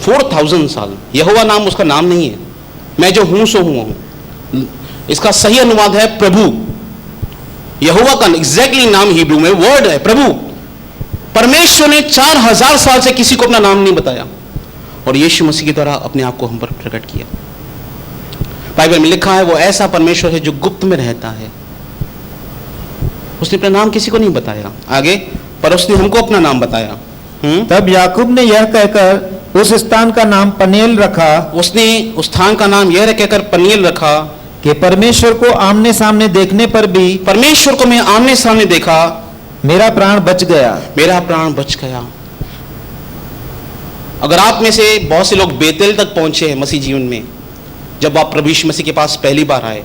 Speaker 2: 4000 साल यहोवा नाम उसका नाम नहीं है। मैं जो हूं सो हूं। इसका सही अनुवाद है प्रभु। यहोवा का एग्जैक्टली नाम हिब्रू में वर्ड है प्रभु। परमेश्वर ने 4000 साल से किसी को अपना नाम नहीं बताया और यीशु मसीह के द्वारा अपने आप को हम पर प्रकट किया। बाइबल में लिखा है वो ऐसा परमेश्वर है जो गुप्त में रहता है। उसने अपना नाम किसी को नहीं बताया आगे, पर उसने हमको अपना नाम बताया।
Speaker 3: तब याकूब ने यह कहकर उस स्थान का नाम पनीएल रखा।
Speaker 2: उसने उस स्थान का नाम यह कहकर पनीएल रखा
Speaker 3: कि परमेश्वर को आमने सामने देखने पर भी,
Speaker 2: परमेश्वर को मैं आमने सामने देखा,
Speaker 3: मेरा प्राण बच गया।
Speaker 2: मेरा प्राण बच गया। अगर आप में से बहुत से लोग बेतेल तक पहुंचे हैं मसीह जीवन में, जब आप प्रभु यीशु मसीह के पास पहली बार आए,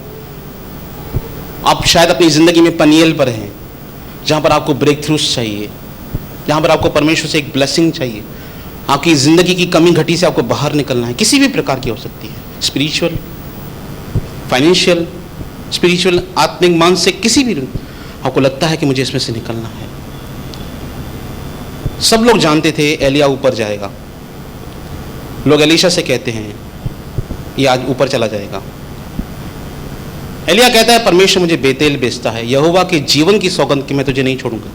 Speaker 2: आप शायद अपनी जिंदगी में पनीएल पर हैं, जहां पर आपको ब्रेक थ्रूस चाहिए, जहां पर आपको परमेश्वर से एक ब्लेसिंग चाहिए। आपकी जिंदगी की कमी घटी से आपको बाहर निकलना है, किसी भी प्रकार की हो सकती है, स्पिरिचुअल, फाइनेंशियल, स्पिरिचुअल, आत्मिक, मानसिक, किसी भी। आपको लगता है कि मुझे इसमें से निकलना है। सब लोग जानते थे एलिया ऊपर जाएगा। लोग एलीशा से कहते हैं ये आज ऊपर चला जाएगा। एलिया कहता है परमेश्वर मुझे बेतेल भेजता है, यहोवा के जीवन की सौगंध की मैं तुझे नहीं छोड़ूंगा।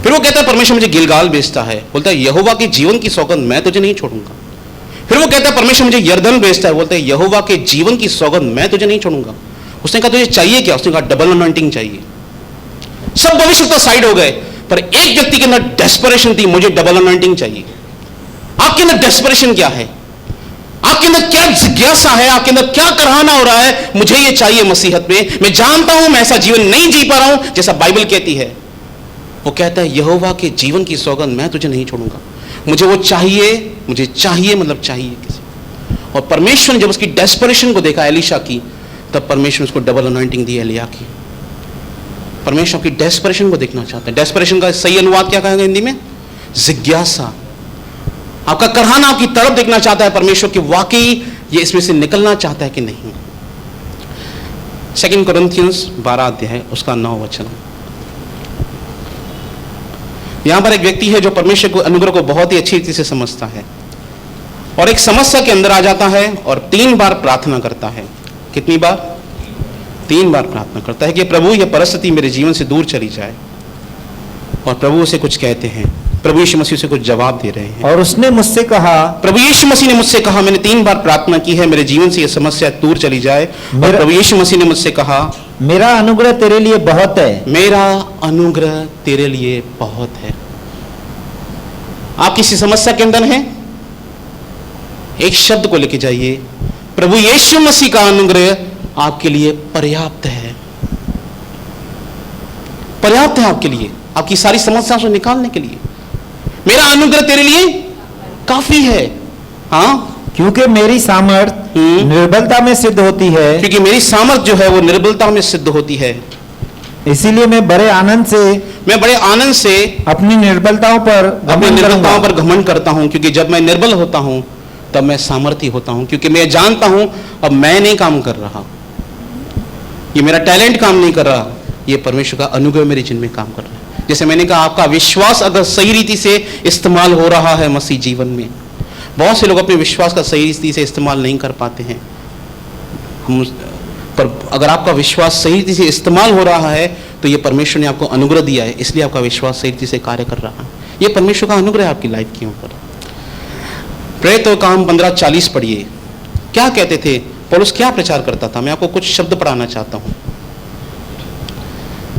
Speaker 2: फिर वो कहता है परमेश्वर मुझे गिलगाल भेजता है, बोलता है यहोवा के जीवन की सौगंध मैं तुझे नहीं छोड़ूंगा। फिर वो कहता है परमेश्वर मुझे यरदन भेजता है, बोलता है यहोवा के जीवन की सौगंध मैं तुझे नहीं छोड़ूंगा। उसने कहा तुझे चाहिए क्या? उसने कहा डबल अनॉइंटिंग चाहिए। सब भविष्यवक्ता साइड हो गए, पर एक व्यक्ति के अंदर डेस्परेशन थी, मुझे डबल अनॉइंटिंग चाहिए। आपके अंदर डेस्परेशन क्या है? आपके अंदर क्या जिज्ञासा है? आपके अंदर क्या कराहना हो रहा है? मुझे ये चाहिए मसीहत में। मैं जानता हूं मैं ऐसा जीवन नहीं जी पा रहा हूं जैसा बाइबल कहती है। वो कहता है यहोवा के जीवन की सौगंध मैं तुझे नहीं छोड़ूंगा। मुझे वो चाहिए, मुझे चाहिए, मतलब चाहिए किसी। और परमेश्वर ने जब उसकी डेस्परेशन को देखा एलीशा की, तब परमेश्वर ने उसको डबल अनॉइंटिंग दी एलिया की। परमेश्वर की डेस्परेशन को देखना चाहते हैं। डेस्परेशन का सही अनुवाद क्या कहेंगे हिंदी में? जिज्ञासा। आपका करहाना, आपकी तरफ देखना चाहता है परमेश्वर की, वाकई ये इसमें से निकलना चाहता है कि नहीं। 2 कोरिन्थियंस 12 अध्याय उसका 9 वचन। यहां पर एक व्यक्ति है जो परमेश्वर के अनुग्रह को बहुत ही अच्छी रीति से समझता है और एक समस्या के अंदर आ जाता है और 3 बार प्रार्थना करता है। कितनी बार? 3 बार प्रार्थना करता है कि प्रभु यह परिस्थिति मेरे जीवन से दूर चली जाए। और प्रभु उसे कुछ कहते हैं, प्रभु यीशु मसीह से कुछ जवाब दे रहे हैं।
Speaker 3: और उसने मुझसे कहा,
Speaker 2: प्रभु यीशु मसीह ने मुझसे कहा, मैंने 3 बार प्रार्थना की है मेरे जीवन से यह समस्या दूर चली जाए। और प्रभु यीशु मसीह ने मुझसे कहा,
Speaker 3: मेरा अनुग्रह तेरे लिए बहुत है।
Speaker 2: मेरा अनुग्रह तेरे लिए बहुत है। आप किसी समस्या के अंदर हैं, एक शब्द को लेके जाइए, प्रभु यीशु मसीह का अनुग्रह आपके लिए पर्याप्त है। पर्याप्त है आपके लिए, आपकी सारी समस्याओं से निकालने के लिए। मेरा अनुग्रह तेरे लिए काफी है। हाँ,
Speaker 3: क्योंकि मेरी सामर्थ निर्बलता में सिद्ध होती है।
Speaker 2: क्योंकि मेरी सामर्थ जो है वो निर्बलता में सिद्ध होती है।
Speaker 3: इसीलिए मैं बड़े आनंद से अपनी निर्बलताओं पर
Speaker 2: घमंड करता हूं, क्योंकि जब मैं निर्बल होता हूं तब मैं सामर्थी होता हूं, क्योंकि मैं जानता हूं अब मैं नहीं काम कर रहा, ये मेरा टैलेंट काम नहीं कर रहा, ये परमेश्वर का अनुग्रह मेरे जिन में काम कर रहा है। जैसे मैंने कहा, आपका विश्वास अगर सही रीति से इस्तेमाल हो रहा है मसीह जीवन में, बहुत से लोग अपने विश्वास का सही रीति से इस्तेमाल नहीं कर पाते हैं। पर अगर आपका विश्वास सही रीति से इस्तेमाल हो रहा है तो ये परमेश्वर ने आपको अनुग्रह दिया है, इसलिए आपका विश्वास सही रीति से कार्य कर रहा है। ये परमेश्वर का अनुग्रह है आपकी लाइफ के ऊपर। प्रेरितों के काम 15:40 पढ़िए। क्या कहते थे पौलुस, क्या प्रचार करता था? मैं आपको कुछ शब्द पढ़ाना चाहता हूं।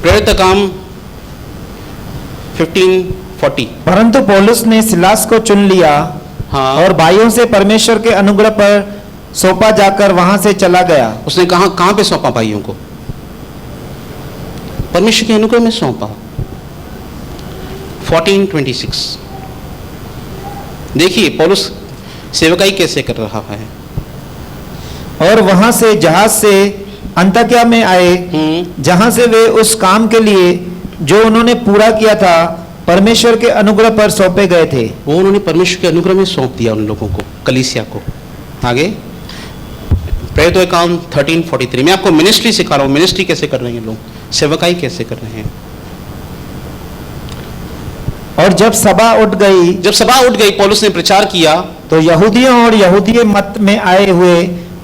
Speaker 2: प्रेरितों के काम 15:40।
Speaker 3: परंतु पौलुस ने सिलास को चुन लिया,
Speaker 2: हाँ,
Speaker 3: और भाइयों से परमेश्वर के अनुग्रह पर सौंपा जाकर वहां से चला गया।
Speaker 2: उसने कहां पे सौंपा? भाइयों को परमेश्वर के अनुग्रह में सौंपा। 14:26 देखिए पौलुस सेवकाई कैसे कर रहा है।
Speaker 3: और वहां से जहाज से अंताकिया में आए, जहां से वे उस काम के लिए जो उन्होंने पूरा किया था परमेश्वर के अनुग्रह पर सौंपे गए थे।
Speaker 2: वो उन्होंने परमेश्वर के अनुग्रह में सौंप दिया उन लोगों को, कलीसिया को। आगे प्रेरितों के काम 13:43। मैं आपको मिनिस्ट्री सिखा रहा हूं, मिनिस्ट्री कैसे कर रहे हैं लोग, सेवकाई कैसे कर रहे हैं।
Speaker 3: और जब सभा उठ गई पौलुस
Speaker 2: ने प्रचार किया,
Speaker 3: तो यहूदियों और यहूदी मत में आए हुए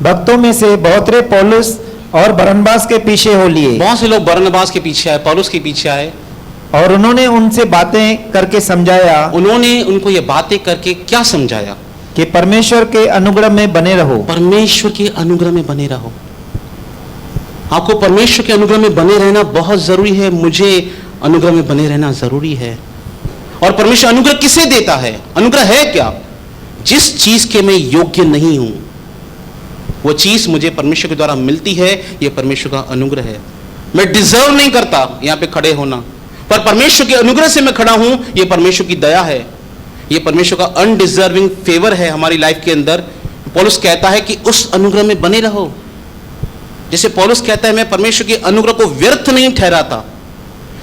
Speaker 3: भक्तों में से बहुतरे पौलुस और बरनबास के पीछे हो लिए।
Speaker 2: बहुत से लोग बरनबास के पीछे आए, पौलुस के पीछे आए,
Speaker 3: और उन्होंने उनसे बातें करके समझाया।
Speaker 2: उन्होंने उनको ये बातें करके क्या समझाया?
Speaker 3: कि परमेश्वर के अनुग्रह में बने रहो।
Speaker 2: परमेश्वर के अनुग्रह में बने रहो। आपको परमेश्वर के अनुग्रह में बने रहना बहुत जरूरी है। मुझे अनुग्रह में बने रहना जरूरी है। और परमेश्वर अनुग्रह किसे देता है? अनुग्रह है क्या? जिस चीज के मैं योग्य नहीं हूं, वो चीज मुझे परमेश्वर के द्वारा मिलती है, यह परमेश्वर का अनुग्रह है। मैं डिजर्व नहीं करता यहां पे खड़े होना, पर परमेश्वर के अनुग्रह से मैं खड़ा हूं, यह परमेश्वर की दया है, यह परमेश्वर का अनडिजर्विंग फेवर है हमारी लाइफ के अंदर। पौलुस कहता है कि उस अनुग्रह में बने रहो। जैसे पौलुस कहता है, मैं परमेश्वर के अनुग्रह को व्यर्थ नहीं ठहराता,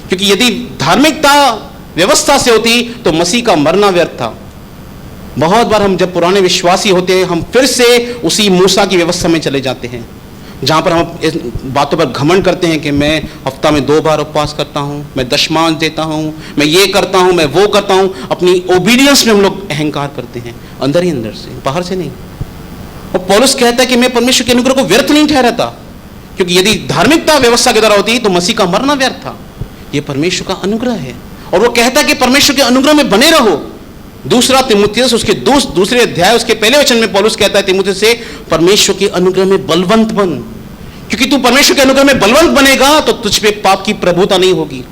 Speaker 2: क्योंकि यदि धार्मिकता व्यवस्था से होती तो मसीह का मरना व्यर्थ था। बहुत बार हम जब पुराने विश्वासी होते हैं, हम फिर से उसी मूसा की व्यवस्था में चले जाते हैं, जहां पर हम इस बातों पर घमंड करते हैं कि मैं हफ्ता में 2 बार उपवास करता हूं, मैं दशमांश देता हूं, मैं ये करता हूं, मैं वो करता हूं। अपनी ओबीडियंस में हम लोग अहंकार करते हैं, अंदर ही अंदर से, बाहर से नहीं। और पौलुस कहता है कि मैं परमेश्वर के अनुग्रह को व्यर्थ नहीं ठहराता, क्योंकि यदि धार्मिकता व्यवस्था के द्वारा होती तो मसीह का मरना व्यर्थ था। यह परमेश्वर का अनुग्रह है। और वो कहता है कि परमेश्वर के अनुग्रह में बने रहो। दूसरा तीमुथियुस उसके दूसरे अध्याय उसके पहले वचन में पौलुस कहता है तीमुथियुस से, परमेश्वर के अनुग्रह में बलवंत बन, क्योंकि तू परमेश्वर के अनुग्रह में बलवंत बनेगा तो तुझ पे पाप की प्रभुता नहीं होगी।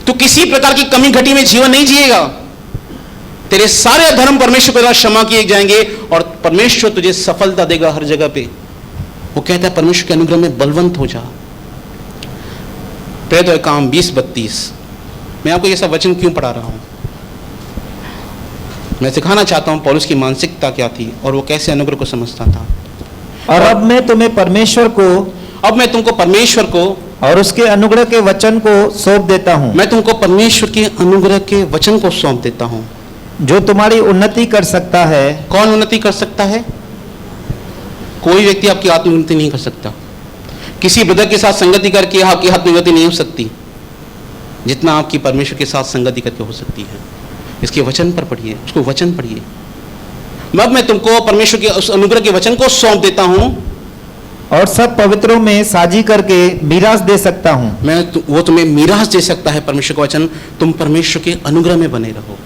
Speaker 2: तू किसी प्रकार की कमी घटी में जीवन नहीं जिएगा। तेरे सारे धर्म परमेश्वर के द्वारा क्षमा किए जाएंगे और परमेश्वर तुझे सफलता देगा हर जगह पे। वो कहता है परमेश्वर के अनुग्रह में बलवंत हो जा। प्रेरितों के काम 20:32। मैं आपको ये सब वचन क्यों पढ़ा रहा हूं? मैं सिखाना चाहता हूं पौलुस की मानसिकता क्या थी और वो कैसे अनुग्रह को समझता था।
Speaker 3: और अब मैं तुम्हें परमेश्वर को
Speaker 2: अब मैं तुमको परमेश्वर को
Speaker 3: और उसके अनुग्रह के वचन को सौंप देता हूँ,
Speaker 2: मैं तुमको परमेश्वर के अनुग्रह के वचन को सौंप देता हूं।
Speaker 3: जो तुम्हारी उन्नति कर सकता है।
Speaker 2: कौन उन्नति कर सकता है? कोई व्यक्ति आपकी आत्मिक उन्नति नहीं कर सकता। किसी ब्रदर के साथ संगति करके आपकी आत्मिक उन्नति नहीं हो सकती जितना आपकी परमेश्वर के साथ संगति करके हो सकती है। इसके वचन पर पढ़िए, उसको वचन पढ़िए। मैं तुमको परमेश्वर के उस अनुग्रह के वचन को सौंप देता हूं
Speaker 3: और सब पवित्रों में साझी करके मीरास दे सकता हूँ।
Speaker 2: वो तुम्हें मीरास दे सकता है परमेश्वर का वचन। तुम परमेश्वर के अनुग्रह में बने रहो।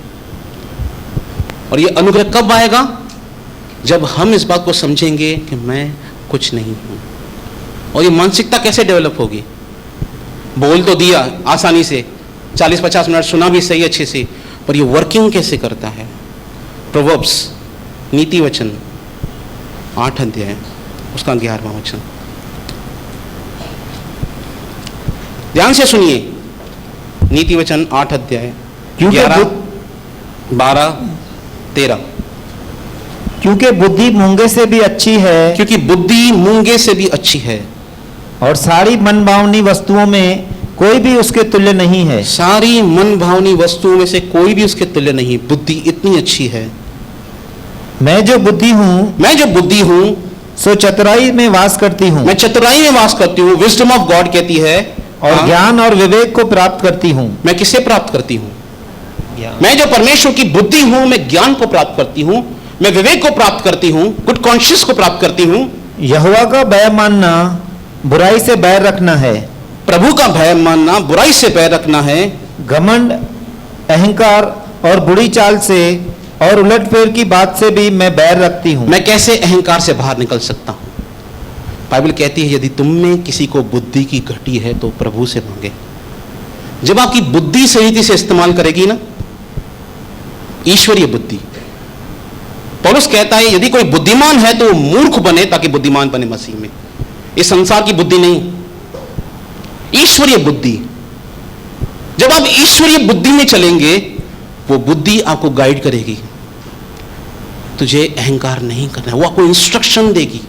Speaker 2: और ये अनुग्रह कब आएगा? जब हम इस बात को समझेंगे कि मैं कुछ नहीं हूं। और ये मानसिकता कैसे डेवलप होगी? बोल तो दिया आसानी से, 40-50 मिनट सुना भी सही अच्छे से, पर ये वर्किंग कैसे करता है? प्रोवर्ब्स, नीति वचन 8 अध्याय उसका 11वां वचन ध्यान से सुनिए। नीति वचन 8 अध्याय 11, 12, 13।
Speaker 3: क्योंकि बुद्धि मूंगे से भी अच्छी है,
Speaker 2: क्योंकि बुद्धि मूंगे से भी अच्छी है,
Speaker 3: और सारी मनभावनी वस्तुओं में कोई भी उसके तुल्य नहीं है।
Speaker 2: सारी मन भावनी वस्तुओं में से कोई भी उसके तुल्य नहीं। बुद्धि इतनी अच्छी है।
Speaker 3: मैं जो बुद्धि हूँ सो चतुराई में वास करती हूँ।
Speaker 2: मैं चतुराई में वास करती हूँ। विजडम ऑफ गॉड कहती है।
Speaker 3: और ज्ञान और विवेक को प्राप्त करती हूँ।
Speaker 2: मैं किसे प्राप्त करती हूँ? मैं जो परमेश्वर की बुद्धि हूँ, मैं ज्ञान को प्राप्त करती हूँ, मैं विवेक को प्राप्त करती हूँ, गुड कॉन्शियस को प्राप्त करती हूँ।
Speaker 3: यहोवा का भय मानना बुराई से बैर रखना है।
Speaker 2: प्रभु का भय मानना बुराई से बैर रखना है।
Speaker 3: घमंड, अहंकार और बुरी चाल से और उलटफेर की बात से भी मैं बैर रखती हूँ।
Speaker 2: मैं कैसे अहंकार से बाहर निकल सकता हूँ? बाइबल कहती है यदि तुम में किसी को बुद्धि की घटी है तो प्रभु से मांगे। जब आपकी बुद्धि सही रीति से इस्तेमाल करेगी ना, ईश्वरीय बुद्धि, पौलुस कहता है यदि कोई बुद्धिमान है तो मूर्ख बने ताकि बुद्धिमान बने मसीह में। इस संसार की बुद्धि नहीं, ईश्वरीय बुद्धि। जब आप ईश्वरीय बुद्धि में चलेंगे, वो बुद्धि आपको गाइड करेगी। तुझे अहंकार नहीं करना है, वो आपको इंस्ट्रक्शन देगी।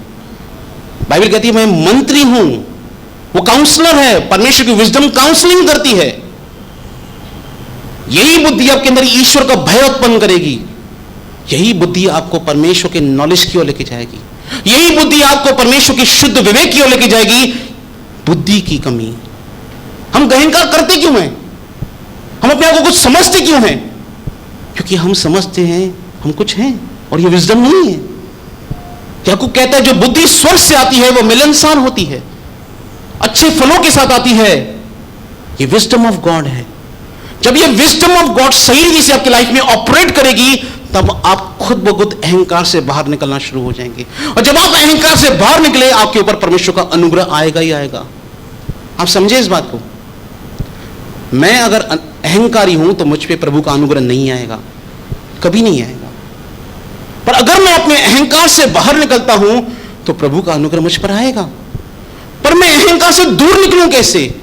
Speaker 2: बाइबल कहती है मैं मंत्री हूं, वो काउंसलर है। परमेश्वर की विजडम काउंसलिंग करती है। यही बुद्धि आपके अंदर ईश्वर का भय उत्पन्न करेगी। यही बुद्धि आपको परमेश्वर के नॉलेज की ओर लेके जाएगी। यही बुद्धि आपको परमेश्वर की शुद्ध विवेक की ओर लेके जाएगी। बुद्धि की कमी। हम अहंकार करते क्यों हैं? हम अपने आप को कुछ समझते क्यों हैं? क्योंकि हम समझते हैं हम कुछ हैं और ये विजडम नहीं है। याकूब कहता है जो बुद्धि स्वर्ग से आती है वो मिलनसार होती है, अच्छे फलों के साथ आती है। ये विजडम ऑफ गॉड है। जब ये विजडम ऑफ गॉड सही रीति से आपकी लाइफ में ऑपरेट करेगी, तब आप खुद ब खुद अहंकार से बाहर निकलना शुरू हो जाएंगे। और जब आप अहंकार से बाहर निकले, आपके ऊपर परमेश्वर का अनुग्रह आएगा ही आएगा। आप समझे इस बात को? मैं अगर अहंकारी हूं तो मुझ पे प्रभु का अनुग्रह नहीं आएगा, कभी नहीं आएगा। पर अगर मैं अपने अहंकार से बाहर निकलता हूं तो प्रभु का अनुग्रह मुझ पर आएगा। पर मैं अहंकार से दूर निकलूं कैसे?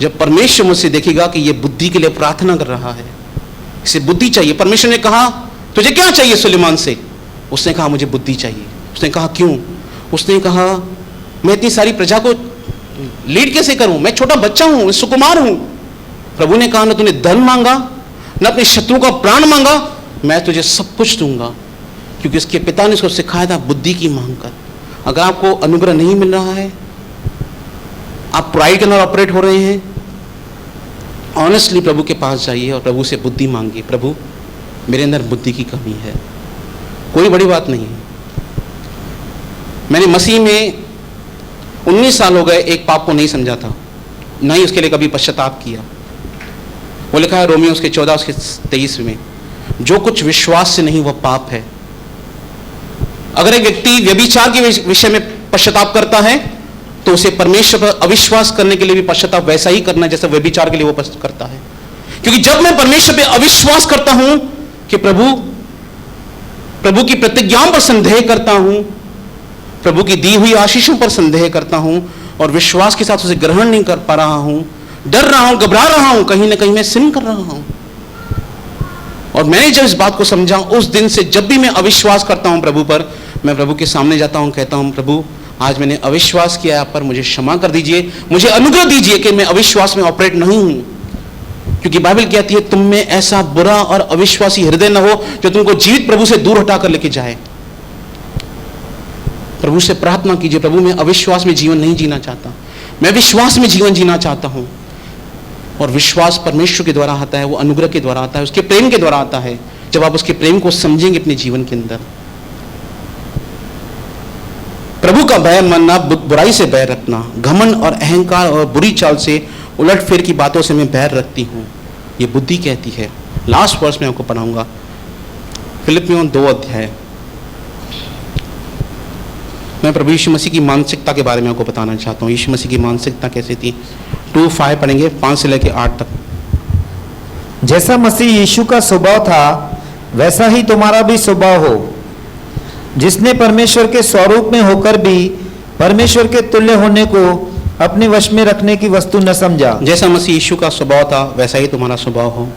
Speaker 2: जब परमेश्वर मुझसे देखेगा कि यह बुद्धि के लिए प्रार्थना कर रहा है, इसे बुद्धि चाहिए। परमेश्वर ने कहा तुझे क्या चाहिए सुलेमान से? उसने कहा मुझे बुद्धि चाहिए। उसने कहा क्यों? उसने कहा मैं इतनी सारी प्रजा को लीड कैसे करूं? मैं छोटा बच्चा हूं, सुकुमार हूं। प्रभु ने कहा ना तूने धन मांगा, ना अपने शत्रु का प्राण मांगा, मैं तुझे सब कुछ दूंगा। क्योंकि उसके पिता ने उसको सिखाया था बुद्धि की मांग कर। अगर आपको अनुग्रह नहीं मिल रहा है, आप प्राइड के अंदर ऑपरेट हो रहे हैं, ऑनेस्टली प्रभु के पास जाइए और प्रभु से बुद्धि मांगिए। प्रभु मेरे अंदर बुद्धि की कमी है। कोई बड़ी बात नहीं है। मैंने मसीह में 19 साल हो गए एक पाप को नहीं समझा था, ना ही उसके लिए कभी पश्चाताप किया। वो लिखा है रोमियो उसके 14 उसके 23 में, जो कुछ विश्वास से नहीं वह पाप है। अगर एक व्यक्ति व्यभिचार के विषय में पश्चाताप करता है तो उसे परमेश्वर पर अविश्वास करने के लिए भी पश्चाताप वैसा ही करना जैसा व्यभिचार के लिए वो करता है। क्योंकि जब मैं परमेश्वर पे अविश्वास करता हूं कि प्रभु की प्रतिज्ञाओं पर संदेह करता हूं, प्रभु की दी हुई आशीषों पर संदेह करता हूं और विश्वास के साथ उसे ग्रहण नहीं कर पा रहा हूं, डर रहा हूं, घबरा रहा हूं, कहीं ना कहीं मैं सिन कर रहा हूं। और मैंने जब इस बात को समझा, उस दिन से जब भी मैं अविश्वास करता हूं प्रभु पर, मैं प्रभु के सामने जाता हूं, कहता हूं प्रभु आज मैंने अविश्वास किया आप पर, मुझे क्षमा कर दीजिए, मुझे अनुग्रह दीजिए कि मैं अविश्वास में ऑपरेट नहीं हूं। क्योंकि बाइबल कहती है तुम में ऐसा बुरा और अविश्वासी हृदय न हो जो तुमको जीवित प्रभु से दूर हटाकर लेके जाए। प्रभु से प्रार्थना कीजिए, प्रभु मैं अविश्वास में जीवन नहीं जीना चाहता, मैं विश्वास में जीवन जीना चाहता हूं। और विश्वास परमेश्वर के द्वारा आता है, वो अनुग्रह के द्वारा आता है, उसके प्रेम के द्वारा आता है। जब आप उसके प्रेम को समझेंगे अपने जीवन के अंदर, प्रभु का भय मानना, बुराई से बैर रखना, घमंड और अहंकार और बुरी चाल से, उलटफेर की बातों से मैं बैर रखती हूं, ये बुद्धि कहती है। लास्ट वर्स में आपको पढ़ाऊंगा, फिलिपियों 2 अध्याय। मैं प्रभु यीशु मसीह की मानसिकता के बारे में आपको बताना चाहता हूं। यीशु मसीह की मानसिकता कैसी थी। 2:5 पढ़ेंगे, 5 से लेकर 8 तक।
Speaker 3: जैसा मसीह यीशु का स्वभाव था वैसा ही तुम्हारा भी स्वभाव हो, जिसने परमेश्वर के स्वरूप में होकर भी परमेश्वर के तुल्य होने को अपने वश में रखने की वस्तु न समझा।
Speaker 2: जैसा मसीह यीशु का स्वभाव था वैसा ही तुम्हारा स्वभाव हो।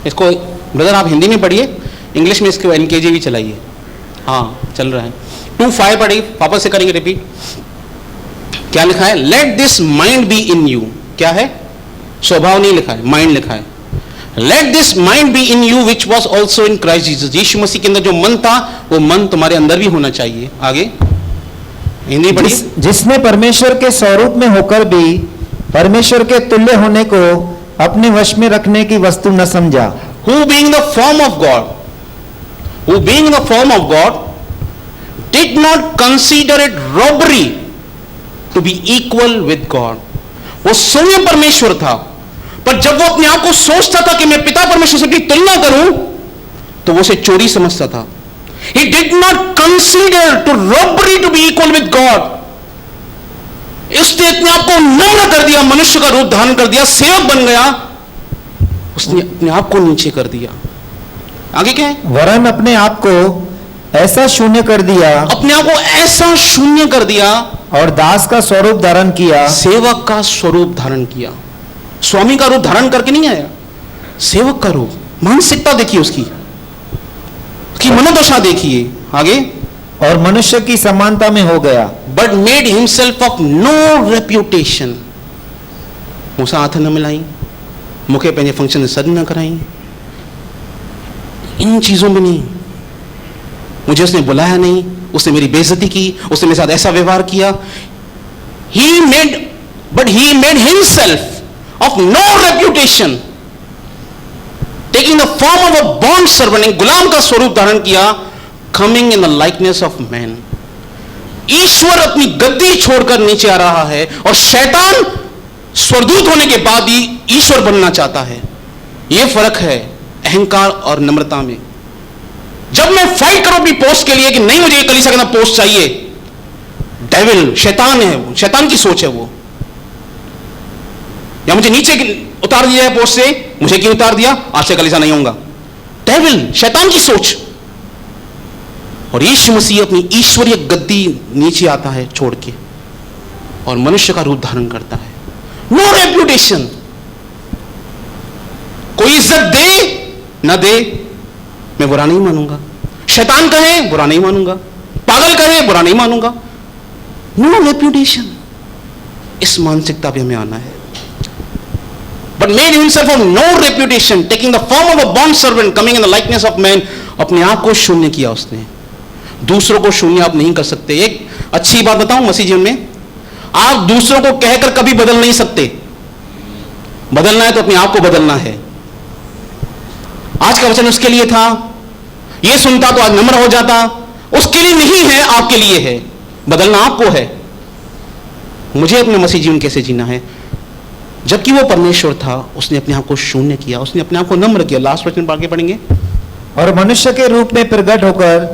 Speaker 2: इसको ब्रदर आप हिंदी में पढ़िए, इंग्लिश में इसको NKJ भी चलाइए। हाँ चल रहा है। 2:5 पढ़िए, वापस से करेंगे रिपीट। क्या लिखा है? Let this mind be in you. क्या है? स्वभाव नहीं लिखा है, माइंड लिखा है। Let this mind be in you which was also in Christ Jesus. यीशु मसीह के अंदर जो मन था वो मन तुम्हारे अंदर भी होना चाहिए। आगे हिंदी पढ़िए।
Speaker 3: जिसने परमेश्वर के स्वरूप में होकर भी परमेश्वर के तुल्य होने को अपने वश में रखने की वस्तु न समझा।
Speaker 2: Who being the form of God, who being the form of God, did not consider it robbery to be equal with God. वो स्वयं परमेश्वर था, पर जब वो अपने आप को सोचता था कि मैं पिता परमेश्वर से भी तुलना करूं, तो वो उसे चोरी समझता था। He did not consider to robbery to be equal with God. उसने अपने आप को नम्र कर दिया, मनुष्य का रूप धारण कर दिया, सेवक बन गया, उसने अपने आप को नीचे कर दिया। आगे क्या है?
Speaker 3: वरन अपने आप को ऐसा शून्य कर दिया,
Speaker 2: अपने आप को ऐसा शून्य कर दिया
Speaker 3: और दास का स्वरूप धारण किया,
Speaker 2: सेवक का स्वरूप धारण किया। स्वामी का रूप धारण करके नहीं आया, सेवक का रूप। मानसिकता देखिए उसकी मनोदशा देखिए। आगे,
Speaker 3: और मनुष्य की समानता में हो गया।
Speaker 2: But made himself of no reputation. मूसा हाथ न मिलाई, मुखे पंहिंजे फंक्शन सॾ न कराई, इन चीजों में नहीं। मुझे उसने बुलाया नहीं, उसने मेरी बेइज्जती की, उसने मेरे साथ ऐसा व्यवहार किया। He made himself of no reputation, taking the form of a bond servant, गुलाम का स्वरूप धारण किया, coming in the likeness of man. ईश्वर अपनी गद्दी छोड़कर नीचे आ रहा है और शैतान स्वरदूत होने के बाद ही ईश्वर बनना चाहता है। यह फर्क है अहंकार और नम्रता में। जब मैं फाइट करूं अपनी पोस्ट के लिए कि नहीं मुझे कलीसिया का पोस्ट चाहिए, डेविल शैतान है, शैतान की सोच है वो, या मुझे नीचे उतार दिया है पोस्ट से, मुझे क्यों उतार दिया, आज से कलीसिया नहीं होगा। डेविल शैतान की सोच। और यीशु मसीह अपनी ईश्वरीय गद्दी नीचे आता है छोड़ के और मनुष्य का रूप धारण करता है। नो रेप्यूटेशन, कोई इज्जत दे ना दे मैं बुरा नहीं मानूंगा, शैतान कहे बुरा नहीं मानूंगा, पागल कहे बुरा नहीं मानूंगा। नो रेप्यूटेशन, इस मानसिकता पे हमें आना है। But made himself of no reputation, taking the form of a bond servant, coming in the likeness of man. अपने आप को शून्य किया उसने। दूसरों को शून्य आप नहीं कर सकते। एक अच्छी बात बताऊं मसीह जीवन में, आप दूसरों को कहकर कभी बदल नहीं सकते। बदलना है तो अपने आप को बदलना है। आज का वचन उसके लिए था, यह सुनता तो आज नम्र हो जाता। उसके लिए नहीं है, आपके लिए है। बदलना आपको है। मुझे अपने मसीह जीवन कैसे जीना है? जबकि वो परमेश्वर था, उसने अपने आप को शून्य किया, उसने अपने आप को नम्र किया। लास्ट वचन आगे पढ़ेंगे।
Speaker 3: और मनुष्य के रूप में प्रकट होकर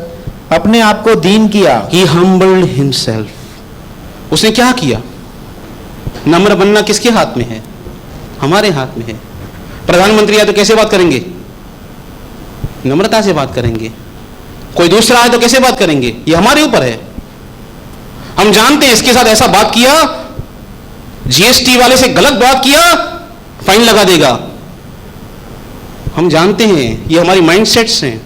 Speaker 3: अपने आप को दीन किया।
Speaker 2: He humbled himself। उसने क्या किया? नम्र बनना किसके हाथ में है? हमारे हाथ में है। प्रधानमंत्री आए तो कैसे बात करेंगे? नम्रता से बात करेंगे। कोई दूसरा आए तो कैसे बात करेंगे? ये हमारे ऊपर है। हम जानते हैं इसके साथ ऐसा बात किया, जीएसटी वाले से गलत बात किया, फाइन लगा देगा। हम जानते हैं ये हमारी माइंडसेट्स हैं।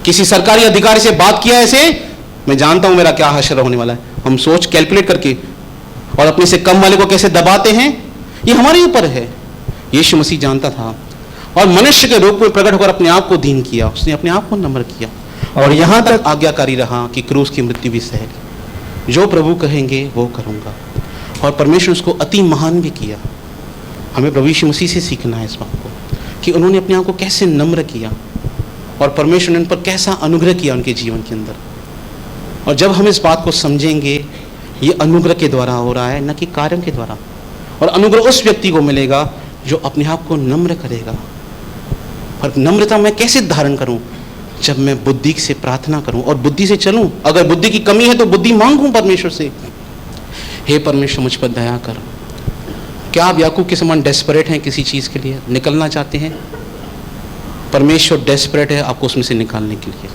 Speaker 2: किसी सरकारी अधिकारी से बात किया ऐसे, मैं जानता हूं मेरा क्या हश्र होने वाला है। हम सोच कैलकुलेट करके और अपने से कम वाले को कैसे दबाते हैं, ये हमारे ऊपर है। यीशु मसीह जानता था और मनुष्य के रूप में प्रकट होकर अपने आप को दीन किया, उसने अपने आप को नम्र किया और यहां तक आज्ञाकारी रहा कि क्रूस की मृत्यु भी सह ली। जो प्रभु कहेंगे वो करूंगा। और परमेश्वर उसको अति महान भी किया। हमें प्रभु यीशु मसीह से सीखना है इस बात को कि उन्होंने अपने आप को कैसे नम्र किया और परमेश्वर ने उन पर कैसा अनुग्रह किया उनके जीवन के अंदर। और जब हम इस बात को समझेंगे, ये अनुग्रह के द्वारा हो रहा है, न कि कार्यों के द्वारा। और अनुग्रह उस व्यक्ति को मिलेगा जो अपने आप को नम्र करेगा। और नम्रता मैं कैसे धारण करूं? जब मैं बुद्धि से प्रार्थना करूं और बुद्धि से चलूं। अगर बुद्धि की कमी है तो बुद्धि मांगूं परमेश्वर से, हे परमेश्वर मुझ पर दया कर। क्या आप याकूब के समान डेस्परेट हैं किसी चीज के लिए, निकलना चाहते हैं? परमेश्वर डेस्परेट है आपको उसमें से निकालने के लिए।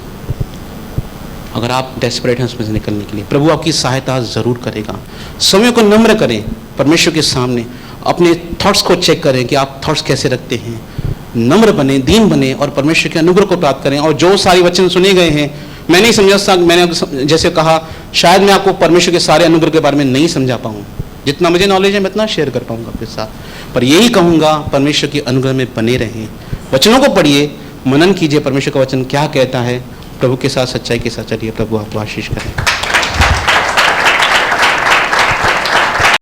Speaker 2: अगर आप डेस्परेट हैं उसमें से निकलने के लिए, प्रभु आपकी सहायता जरूर करेगा। समय को नम्र करें परमेश्वर के सामने, अपने थॉट्स को चेक करें कि आप थॉट्स कैसे रखते हैं। नम्र बने, दीन बने और परमेश्वर के अनुग्रह को प्राप्त करें। और जो सारे वचन सुने गए हैं, मैं नहीं समझा, मैंने जैसे कहा, शायद मैं आपको परमेश्वर के सारे अनुग्रह के बारे में नहीं समझा पाऊँ। जितना मुझे नॉलेज है मैं इतना शेयर कर पाऊंगा आपके साथ। पर यही कहूँगा, परमेश्वर के अनुग्रह में बने रहें। वचनों को पढ़िए, मनन कीजिए परमेश्वर का वचन क्या कहता है। प्रभु के साथ सच्चाई के साथ चलिए। प्रभु आपको आशीष करें।